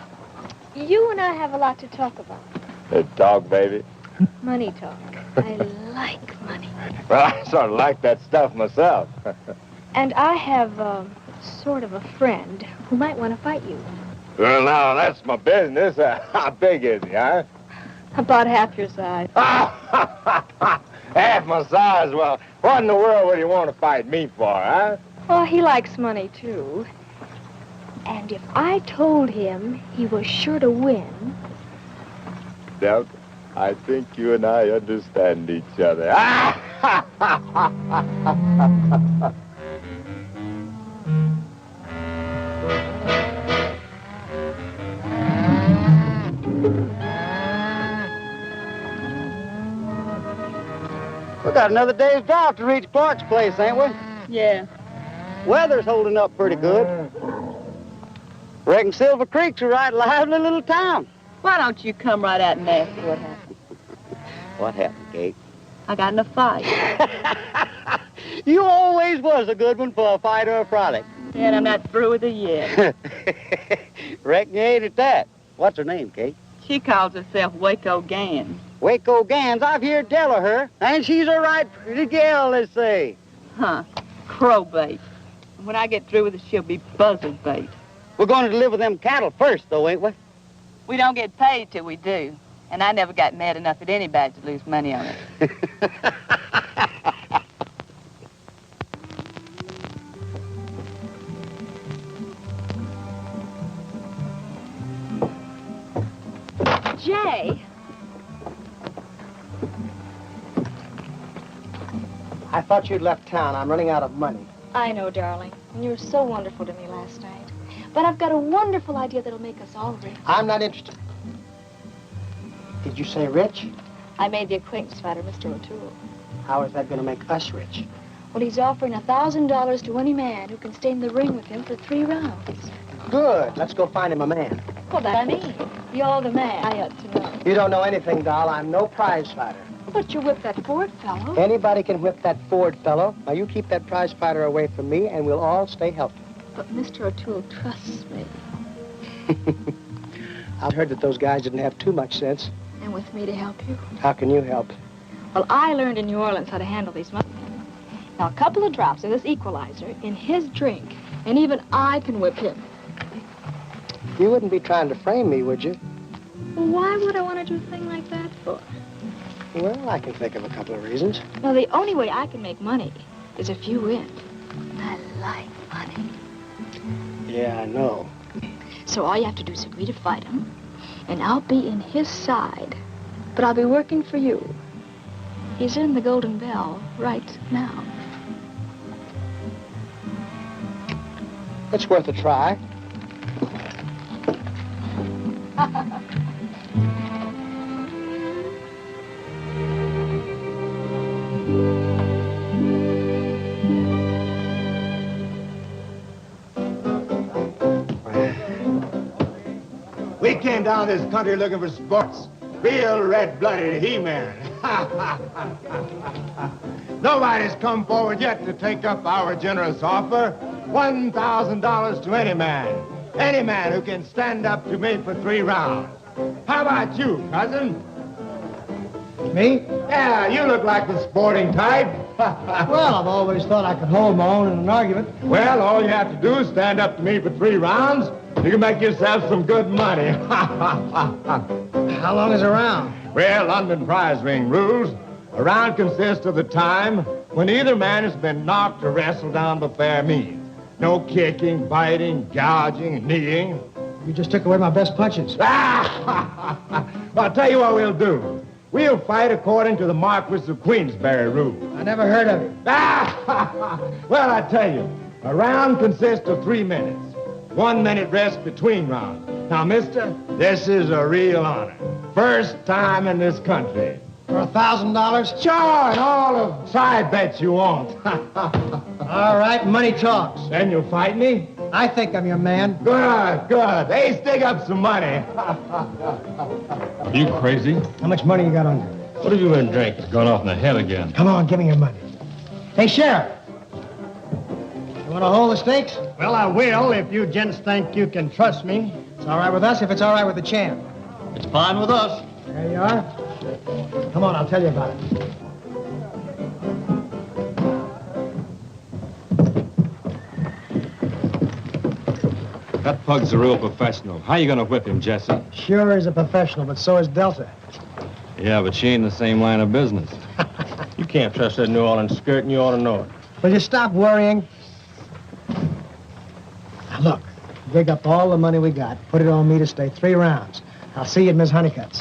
you and I have a lot to talk about. Talk, baby. Money talk. I like money. Well, I sort of like that stuff myself. And I have, sort of a friend who might want to fight you. Well, now, that's my business. How big is he, huh? About half your size. Half my size? Well, what in the world would he want to fight me for, huh? Well, he likes money, too. And if I told him he was sure to win... Delta, I think you and I understand each other. We got another day's drive to reach Clark's place, ain't we? Yeah. Weather's holding up pretty good. Reckon Silver Creek's a right lively little town. Why don't you come right out and ask me what happened? What happened, Kate? I got in a fight. You always was a good one for a fight or a frolic. And I'm not through with her yet. Reckon you ain't at that. What's her name, Kate? She calls herself Waco Gans. Waco Gans. I've heard tell of her. And she's a right pretty gal, they say. Huh. Crowbait. When I get through with her, she'll be buzzard bait. We're going to deliver them cattle first, though, ain't we? We don't get paid till we do. And I never got mad enough at anybody to lose money on it. Jay! I thought you'd left town. I'm running out of money. I know, darling. And you were so wonderful to me last night. But I've got a wonderful idea that'll make us all rich. I'm not interested. Did you say rich? I made the acquaintance fighter, Mr. O'Toole. How is that going to make us rich? Well, he's offering $1,000 to any man who can stay in the ring with him for 3 rounds. Good. Let's go find him a man. Well, that I mean. You're the man. I ought to know. You don't know anything, doll. I'm no prize fighter. But you whipped that Ford fellow. Anybody can whip that Ford fellow. Now, you keep that prize fighter away from me, and we'll all stay healthy. But Mr. O'Toole trusts me. I heard that those guys didn't have too much sense. And with me to help you? How can you help? Well, I learned in New Orleans how to handle these money men. Now, a couple of drops of this equalizer in his drink, and even I can whip him. You wouldn't be trying to frame me, would you? Well, why would I want to do a thing like that for? Well, I can think of a couple of reasons. Well, the only way I can make money is if you win. I like money. Yeah, I know. So all you have to do is agree to fight him, and I'll be in his side. But I'll be working for you. He's in the Golden Bell right now. It's worth a try. We came down this country looking for sports. Real red-blooded He-Man. Nobody's come forward yet to take up our generous offer. $1,000 to any man. Any man who can stand up to me for 3 rounds. How about you, cousin? Me? Yeah, you look like the sporting type. Well, I've always thought I could hold my own in an argument. Well, all you have to do is stand up to me for 3 rounds. You can make yourself some good money. How long is a round? Well, London prize ring rules. A round consists of the time when either man has been knocked or wrestled down by fair means. No kicking, biting, gouging, kneeing. You just took away my best punches. Well, I'll tell you what we'll do. We'll fight according to the Marquis of Queensberry rule. I never heard of it. Well, I tell you, a round consists of 3 minutes. 1 minute rest between rounds. Now, mister, this is a real honor. First time in this country. For $1,000? Sure, and all of side bets you want. All right, money talks. Then you'll fight me? I think I'm your man. Good, good. Hey, stick up some money. Are you crazy? How much money you got on you? What have you been drinking? It's gone off in the head again. Come on, give me your money. Hey, Sheriff. You want to hold the stakes? Well, I will if you gents think you can trust me. It's all right with us if it's all right with the champ. It's fine with us. There you are. Come on, I'll tell you about it. That pug's a real professional. How you gonna whip him, Jesse? Sure is a professional, but so is Delta. Yeah, but she ain't in the same line of business. You can't trust that New Orleans skirt, and you ought to know it. Will you stop worrying? Now, look, dig up all the money we got, put it on me to stay 3 rounds. I'll see you at Miss Honeycutt's.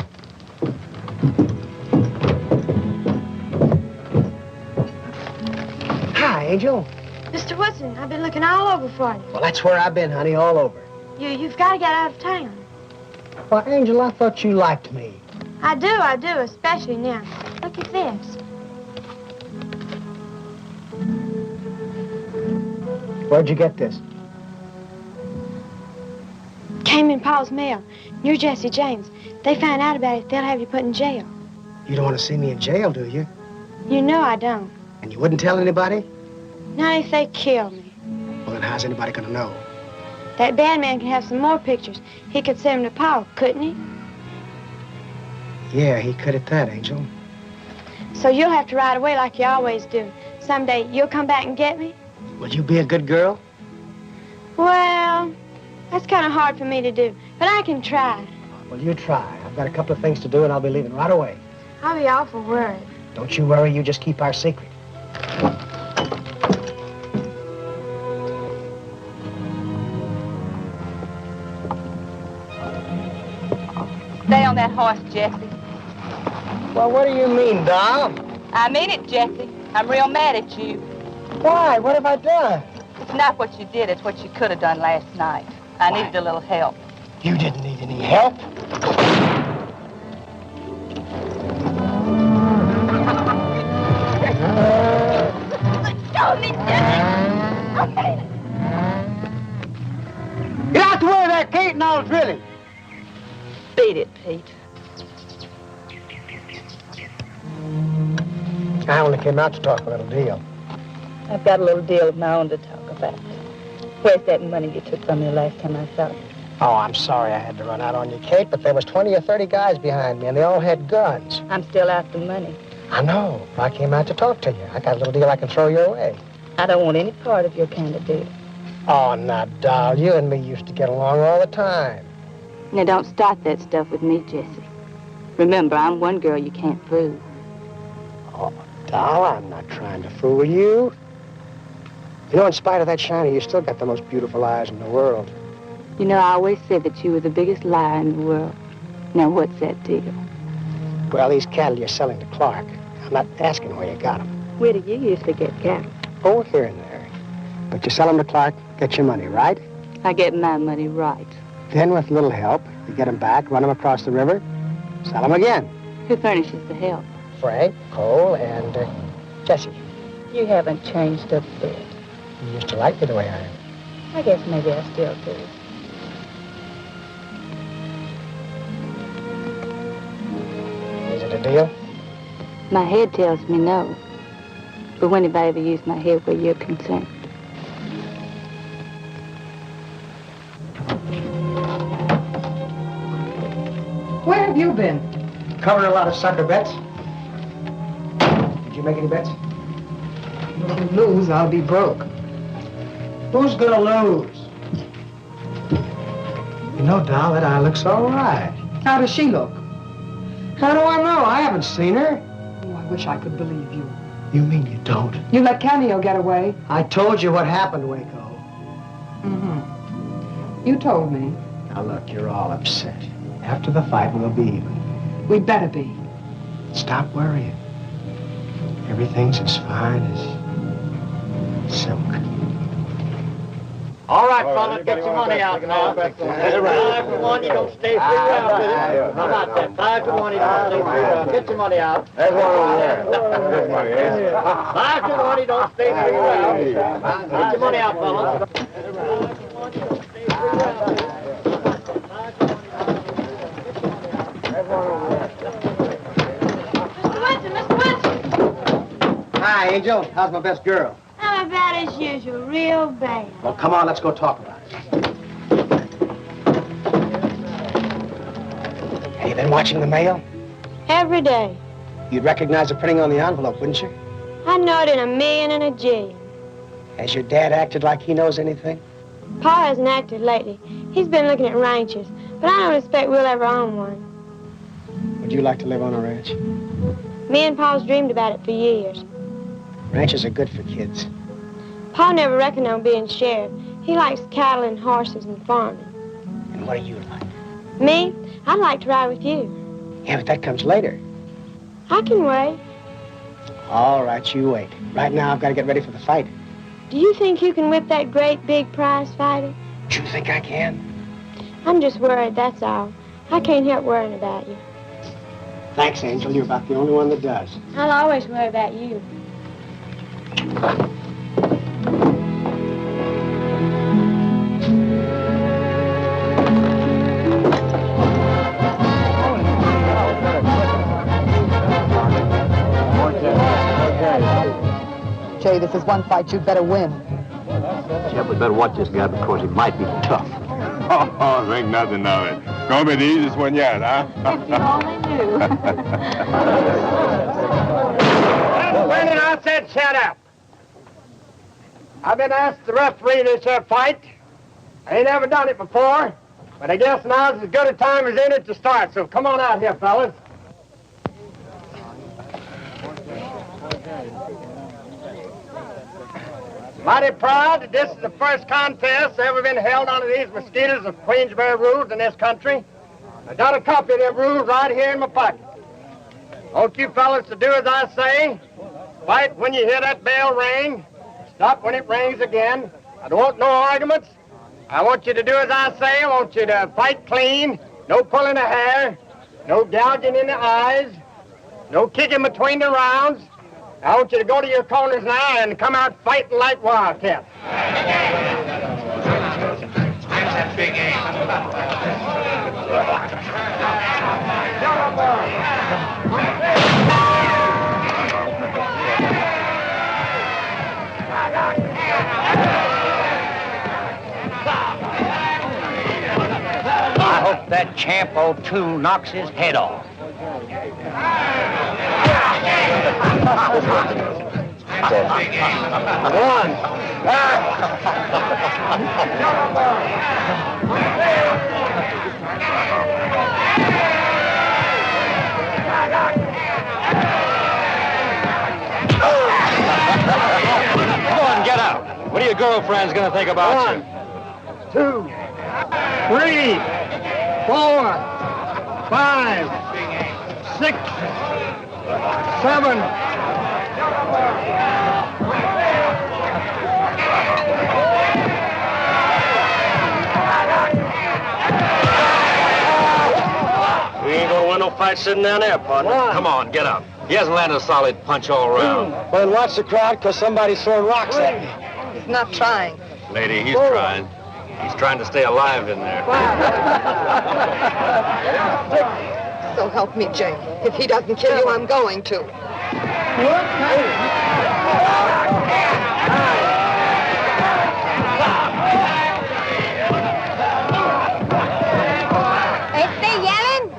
Hi, Angel. Mr. Woodson, I've been looking all over for you. Well, that's where I've been, honey, all over. You've got to get out of town. Well, Angel, I thought you liked me. I do, especially now. Look at this. Where'd you get this? Came in Paul's mail. You're Jesse James. They find out about it, they'll have you put in jail. You don't want to see me in jail, do you? You know I don't. And you wouldn't tell anybody? Not if they kill me. Well, then how's anybody gonna know? That bad man can have some more pictures. He could send them to Paul, couldn't he? Yeah, he could at that, Angel. So you'll have to ride away like you always do. Someday you'll come back and get me? Will you be a good girl? Well, that's kind of hard for me to do, but I can try. Well, you try. I've got a couple of things to do, and I'll be leaving right away. I'll be awful worried. Don't you worry. You just keep our secret. Stay on that horse, Jesse. Well, what do you mean, doll? I mean it, Jesse. I'm real mad at you. Why? What have I done? It's not what you did, it's what you could have done last night. I needed a little help. You didn't need any help. Go me, Jesse! Okay. Get out the way of that gate and I'll drill him. Beat it, Pete. I only came out to talk a little deal. I've got a little deal of my own to talk about. Where's that money you took from me last time I saw you? Oh, I'm sorry I had to run out on you, Kate, but there was 20 or 30 guys behind me, and they all had guns. I'm still after money. I know. I came out to talk to you. I got a little deal I can throw your way. I don't want any part of your kind of deal. Oh, now, doll, you and me used to get along all the time. Now, don't start that stuff with me, Jesse. Remember, I'm one girl you can't prove. Oh, doll, I'm not trying to fool you. You know, in spite of that shiner, you still got the most beautiful eyes in the world. You know, I always said that you were the biggest liar in the world. Now, what's that deal? Well, these cattle you're selling to Clark, I'm not asking where you got them. Where did you usually get cattle? Oh, here and there. But you sell them to Clark, get your money, right? I get my money right. Then, with a little help, you get them back, run them across the river, sell them again. Who furnishes the help? Frank, Cole, and Jesse. You haven't changed a bit. You used to like me the way I am. I guess maybe I still do. Is it a deal? My head tells me no. But when have I ever used my head where you're concerned? Where have you been? Covering a lot of sucker bets. Did you make any bets? If you lose, I'll be broke. Who's gonna lose? You know, doll, that eye looks all right. How does she look? How do I know? I haven't seen her. Oh, I wish I could believe you. You mean you don't? You let Cameo get away. I told you what happened, Waco. You told me. Now, look, you're all upset. After the fight, we'll be even. We'd better be. Stop worrying. Everything's as fine as silk. All right, fellas, get your money out now. 5 to 1, you don't stay 3 rounds with it. How about that? 5 to 1, you don't stay 3 rounds. Get your money out. There's one over there. 5 to 1, you don't stay 3 rounds. Get your money out, fellas. Hi, Angel. How's my best girl? I'm about as usual, real bad. Well, come on, let's go talk about it. Have you been watching the mail? Every day. You'd recognize the printing on the envelope, wouldn't you? I know it in a million and a G. Has your dad acted like he knows anything? Pa hasn't acted lately. He's been looking at ranches, but I don't expect we'll ever own one. Would you like to live on a ranch? Me and Pa's dreamed about it for years. Ranches are good for kids. Pa never reckoned on being sheriff. He likes cattle and horses and farming. And what do you like? Me? I'd like to ride with you. Yeah, but that comes later. I can wait. All right, you wait. Right now, I've got to get ready for the fight. Do you think you can whip that great big prize fighter? Do you think I can? I'm just worried, that's all. I can't help worrying about you. Thanks, Angel. You're about the only one that does. I'll always worry about you. Jay, this is one fight you'd better win. Jeff, we better watch this guy because he might be tough. Oh, think nothing of it. Gonna be the easiest one yet, huh? If you only knew. When did I said shut up? I've been asked to referee this here fight. I ain't ever done it before, but I guess now's as good a time as any to start, so come on out here, fellas. Mighty proud that this is the first contest ever been held under these mosquitoes of Queensberry rules in this country. I got a copy of them rules right here in my pocket. I want you fellas to do as I say. Fight when you hear that bell ring. Stop when it rings again. I don't want no arguments. I want you to do as I say. I want you to fight clean. No pulling of hair. No gouging in the eyes. No kicking between the rounds. I want you to go to your corners now and come out fighting like wildcats. That big I hope that champ 02 knocks his head off. your girlfriend's gonna think about you? 2, 3, 4, 5, 6, 7. We ain't gonna win no fight sitting down there, partner. Come on, get up. He hasn't landed a solid punch all around. Well, then watch the crowd, because somebody's throwing rocks at me. He's not trying. Lady, he's trying. He's trying to stay alive in there. So help me, Jay. If he doesn't kill you, I'm going to. Is they yelling?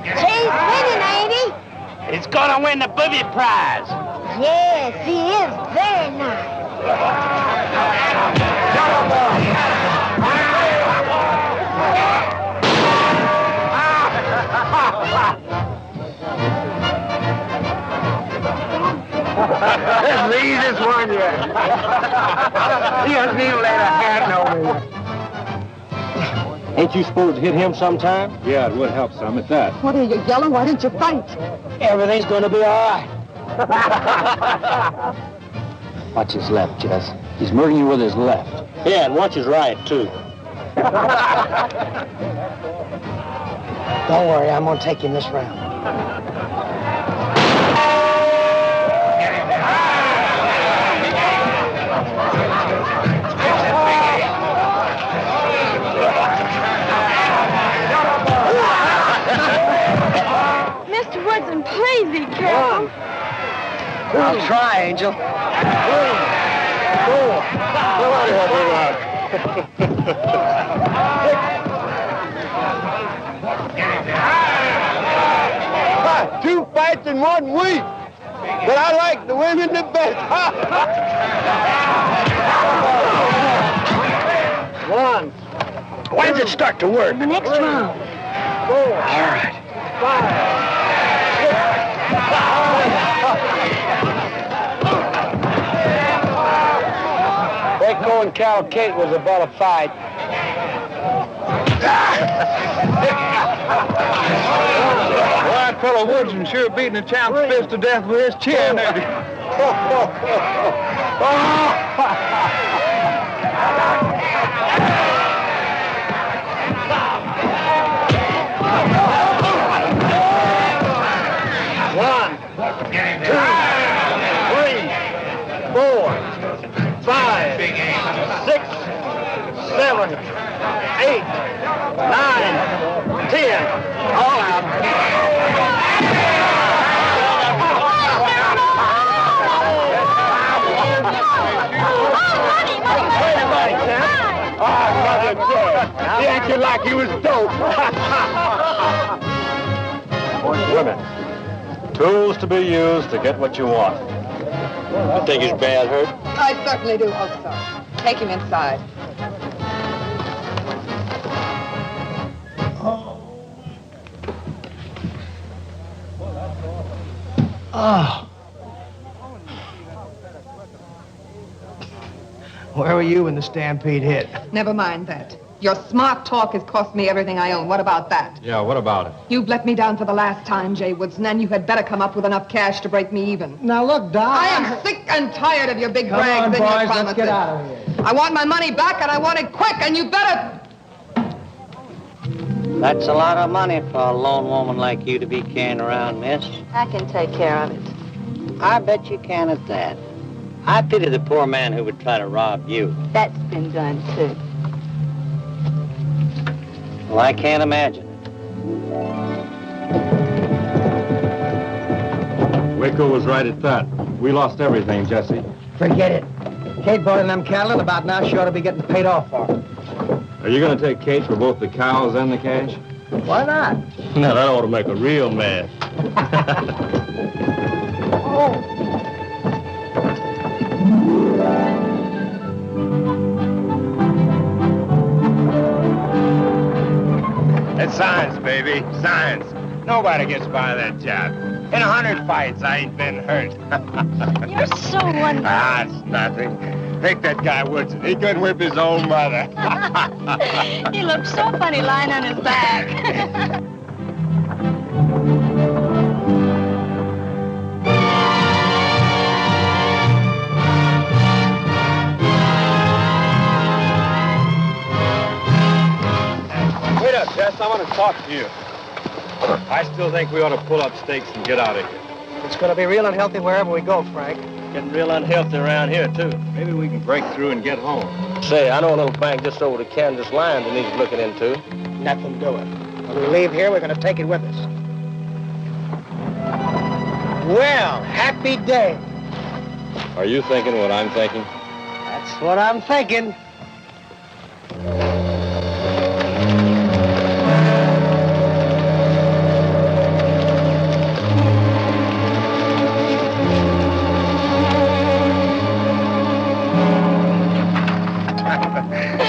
Jay's winning, ain't he? He's gonna win the booby prize. Yes, he is very nice. That's the easiest one yet. He hasn't even laid a hand on me yet. Ain't you supposed to hit him sometime? Yeah, it would help some at that. What are you yelling? Why didn't you fight? Everything's gonna be all right. Watch his left, Jess. He's murdering you with his left. Yeah, and watch his right, too. Don't worry, I'm gonna take you in this round. Mr. Woodson, please be careful. I'll try, Angel. 3, 4, 2 fights in 1 week. But I like the women the best. 1. When does it start to work? The next round. 4. All right. 5. Waco and Cal Kate was about a fight. Well, that fellow Woodson sure beating the champ's fist to death with his chin. One, 2, 3, 4, 5, 6, 7, 8, 9, 10. All out. He acted like he was dope. Women. Tools to be used to get what you want. You think he's bad hurt? I certainly do hope so. Take him inside. Oh. Where were you when the stampede hit? Never mind that. Your smart talk has cost me everything I own. What about that? Yeah, what about it? You've let me down for the last time, Jay Woodson, and you had better come up with enough cash to break me even. Now look, Doc. I am sick and tired of your big Come brags on, and your boys, promises. let's get out of here. I want my money back, and I want it quick, and you better... That's a lot of money for a lone woman like you to be carrying around, miss. I can take care of it. I bet you can at that. I pity the poor man who would try to rob you. That's been done, too. Well, I can't imagine it. Waco was right at that. We lost everything, Jesse. Forget it. Kate bought in them cattle, and about now she ought to be getting paid off for it. Are you going to take Kate for both the cows and the cash? Why not? Now, that ought to make a real man. It's science, baby. Science. Nobody gets by that job. In 100 fights, I ain't been hurt. You're so wonderful. Ah, it's nothing. Take that guy, Woodson. He couldn't whip his own mother. He looked so funny lying on his back. Wait up, Jess. I want to talk to you. I still think we ought to pull up stakes and get out of here. It's going to be real unhealthy wherever we go, Frank. Getting real unhealthy around here, too. Maybe we can break through and get home. Say, I know a little bank just over the Kansas line that needs looking into. Nothing doing. When we leave here, we're going to take it with us. Well, happy day. Are you thinking what I'm thinking? That's what I'm thinking.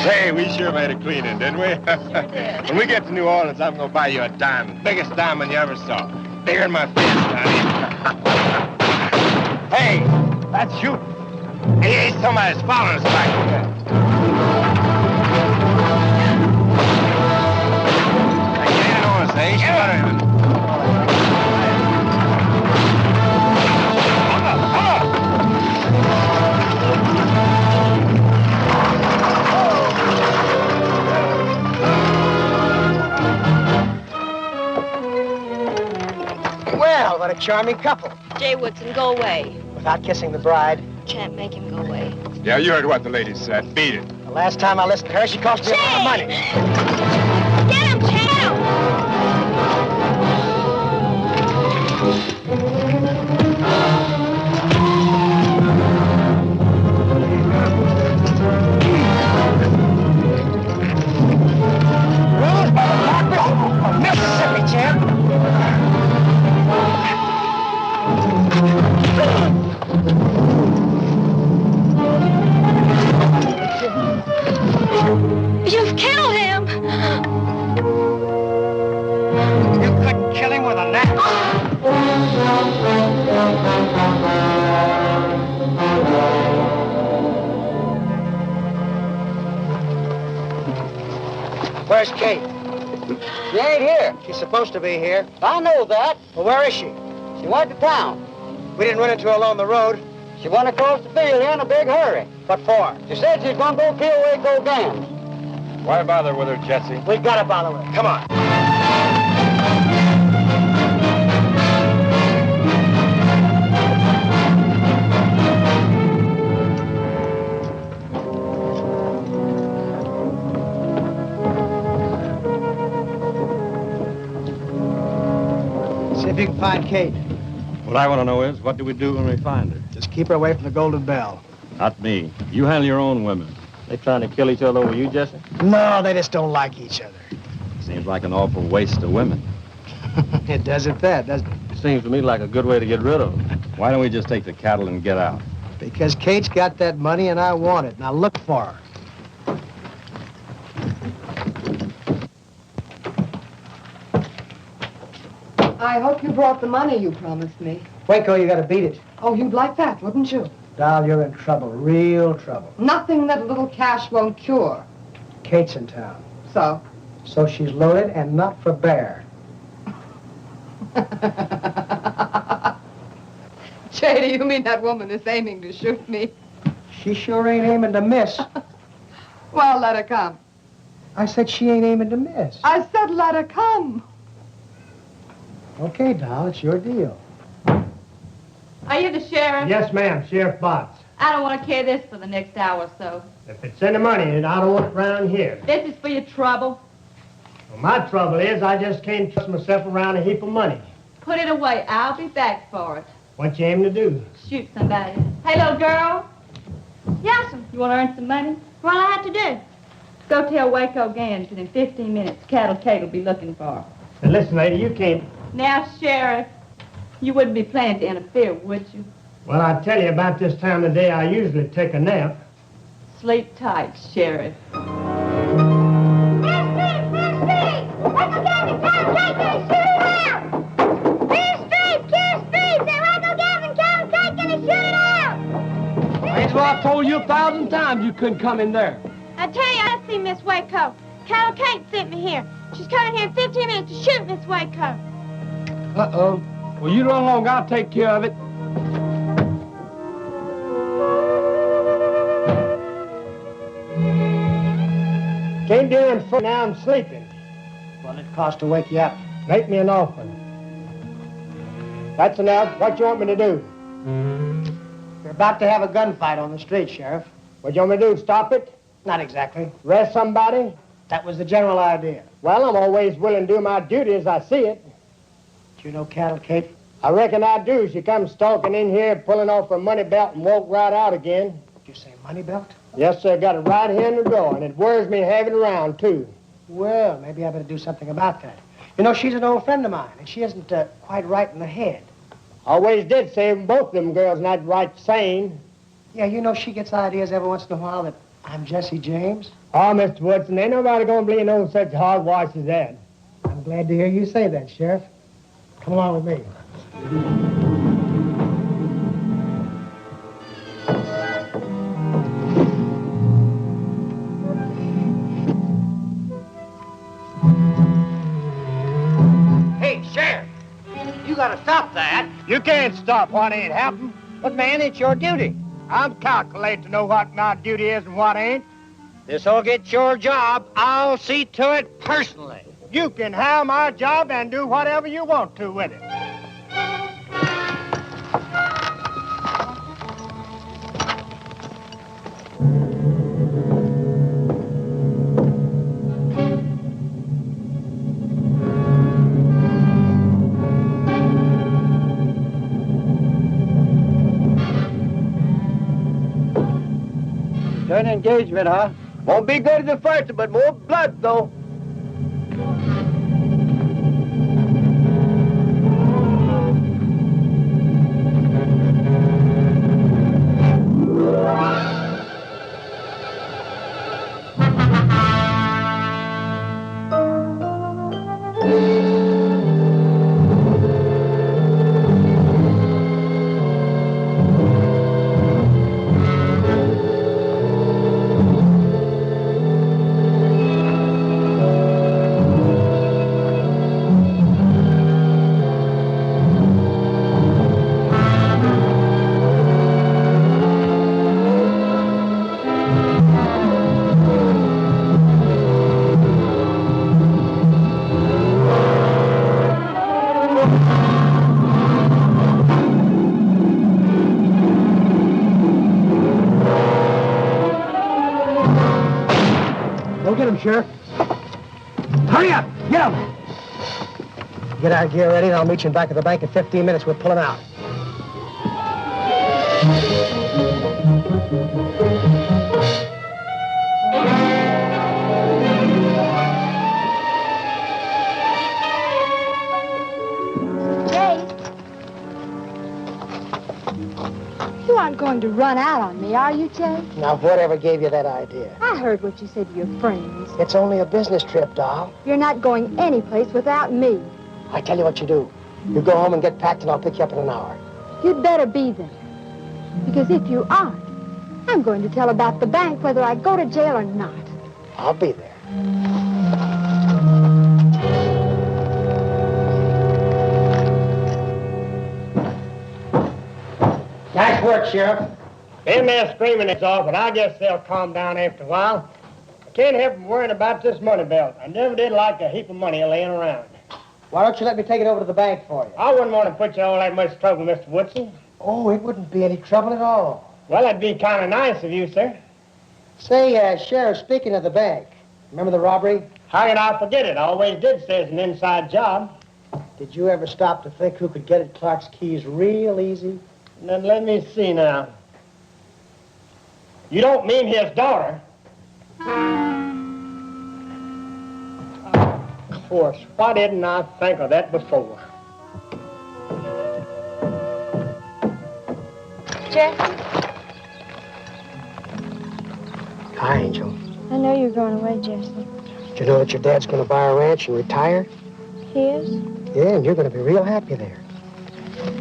Say, we sure made a cleaning, didn't we? Sure did. When we get to New Orleans, I'm going to buy you a diamond. Biggest diamond you ever saw. Bigger than my fist, honey. Hey, that's you. Hey, somebody's following us back there. Get in on us, eh? Get in. Well, what a charming couple. Jay Woodson, go away. Without kissing the bride. Can't make him go away. Yeah, you heard what the lady said. Beat it. The last time I listened to her, she cost me a lot of money. Get him, Champ! Mississippi, champ. You've killed him! You couldn't kill him with a knife. Where's Kate? She ain't here. She's supposed to be here. I know that. Well, where is she? She went to town. We didn't run into her along the road. She went across the field here in a big hurry. What for? She said she's gonna go kill Waco Gans. Why bother with her, Jesse? We gotta bother with her. Come on. See if you can find Kate. What I want to know is, what do we do when we find her? Just keep her away from the Golden Bell. Not me. You handle your own women. They trying to kill each other over you, Jesse? No, they just don't like each other. Seems like an awful waste of women. It doesn't that, doesn't it? It seems to me like a good way to get rid of them. Why don't we just take the cattle and get out? Because Kate's got that money and I want it. Now look for her. I hope you brought the money you promised me. Waco, you gotta beat it. Oh, you'd like that, wouldn't you? Doll, you're in trouble. Real trouble. Nothing that a little cash won't cure. Kate's in town. So? So she's loaded and not for bear. Jay, do you mean that woman is aiming to shoot me? She sure ain't aiming to miss. Well, let her come. I said she ain't aiming to miss. I said let her come. Okay, doll, it's your deal. Are you the sheriff? Yes, ma'am. Sheriff Botts. I don't want to carry this for the next hour or so. If it's any money, then I don't want it around here. This is for your trouble. Well, my trouble is I just can't trust myself around a heap of money. Put it away. I'll be back for it. What you aim to do? Shoot somebody. Hey, little girl. Yes'm. You want to earn some money? What'll I have to do? Go tell Waco Gans that in 15 minutes, Cattle Kate will be looking for her. Now, listen, lady, you can't... Now, Sheriff, you wouldn't be planning to interfere, would you? Well, I tell you, about this time of day, I usually take a nap. Sleep tight, Sheriff. That's why I've told you 1,000 times you couldn't come in there. I tell you, I see Miss Waco. Carol Kate sent me here. She's coming here in 15 minutes to shoot Miss Waco. Uh-oh. Well, you run along. I'll take care of it. Came down for now I'm sleeping. Well, it costs to wake you up. Make me an offer. That's enough. What you want me to do? You're about to have a gunfight on the street, Sheriff. What you want me to do, stop it? Not exactly. Arrest somebody? That was the general idea. Well, I'm always willing to do my duty as I see it. Do you know Cattle Kate? I reckon I do. She come stalking in here, pulling off her money belt and walked right out again. Did you say money belt? Yes, sir. Got it right here in the door, and it worries me having it around, too. Well, maybe I better do something about that. You know, she's an old friend of mine, and she isn't quite right in the head. Always did say both of them girls not right sane. Yeah, you know, she gets ideas every once in a while that I'm Jesse James. Oh, Mr. Woodson, ain't nobody gonna believe no such hogwash as that. I'm glad to hear you say that, Sheriff. Come along with me. Hey, Sheriff, you gotta stop that. You can't stop what ain't happened. But, man, it's your duty. I'm calculated to know what my duty is and what ain't. This'll get your job. I'll see to it personally. You can have my job and do whatever you want to with it. Turn engagement, huh? Won't be good as the first, but more blood, though. Go get him, Sheriff. Hurry up! Get him! Get our gear ready, and I'll meet you in back of the bank in 15 minutes. We're pulling out. Jay, you aren't going to run out on me, are you, Jay? Now, whatever gave you that idea? I heard what you said to your friends. It's only a business trip, doll. You're not going anyplace without me. I tell you what you do. You go home and get packed, and I'll pick you up in an hour. You'd better be there. Because if you aren't, I'm going to tell about the bank whether I go to jail or not. I'll be there. Nice work, Sheriff. Them there screaming is off, but I guess they'll calm down after a while. I can't help from worrying about this money belt. I never did like a heap of money laying around. Why don't you let me take it over to the bank for you? I wouldn't want to put you in all that much trouble, Mr. Woodson. Oh, it wouldn't be any trouble at all. Well, that'd be kind of nice of you, sir. Say, Sheriff, speaking of the bank, remember the robbery? How can I forget it? I always did say it's an inside job. Did you ever stop to think who could get at Clark's keys real easy? Then let me see now. You don't mean his daughter? Of course. Why didn't I think of that before? Jesse, Hi, Angel. I know you're going away, Jesse. Did you know that your dad's going to buy a ranch and retire? He is? Yeah, and you're going to be real happy there.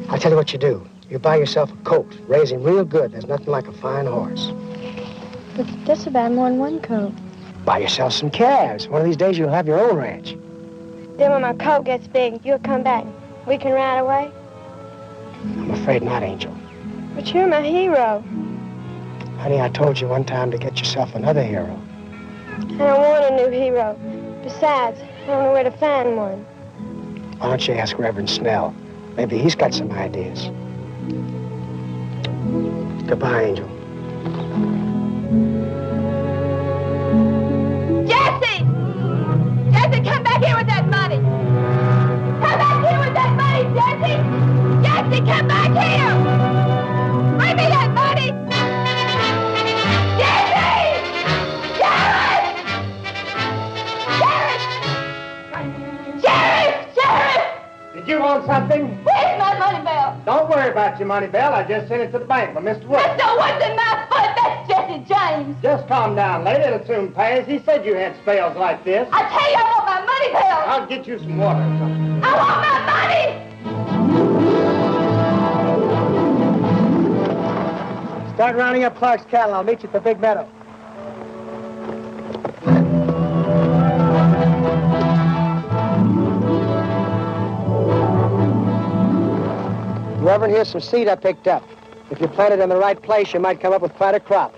I'll tell you what you do. You buy yourself a colt, raise him real good. There's nothing like a fine horse. But just about more than one coat. Buy yourself some calves. One of these days you'll have your own ranch. Then when my coat gets big, you'll come back. We can ride away? I'm afraid not, Angel. But you're my hero. Honey, I told you one time to get yourself another hero. I don't want a new hero. Besides, I don't know where to find one. Why don't you ask Reverend Snell? Maybe he's got some ideas. Goodbye, Angel. Jesse! Jesse, come back here with that money! Come back here with that money, Jesse! Jesse, come back here! Bring me that money! Jesse! Sheriff! Sheriff! Sheriff! Sheriff! Did you want something? Where's my money belt? Don't worry about your money, Belle. I just sent it to the bank by Mr. Wood. Mr. Wood's in my foot. That's Jesse James. Just calm down, lady. It'll soon pass. He said you had spells like this. I tell you, I want my money belt. I'll get you some water or something. I want my money! Start rounding up Clark's cattle. I'll meet you at the big meadow. Reverend, here's some seed I picked up. If you plant it in the right place, you might come up with quite a crop.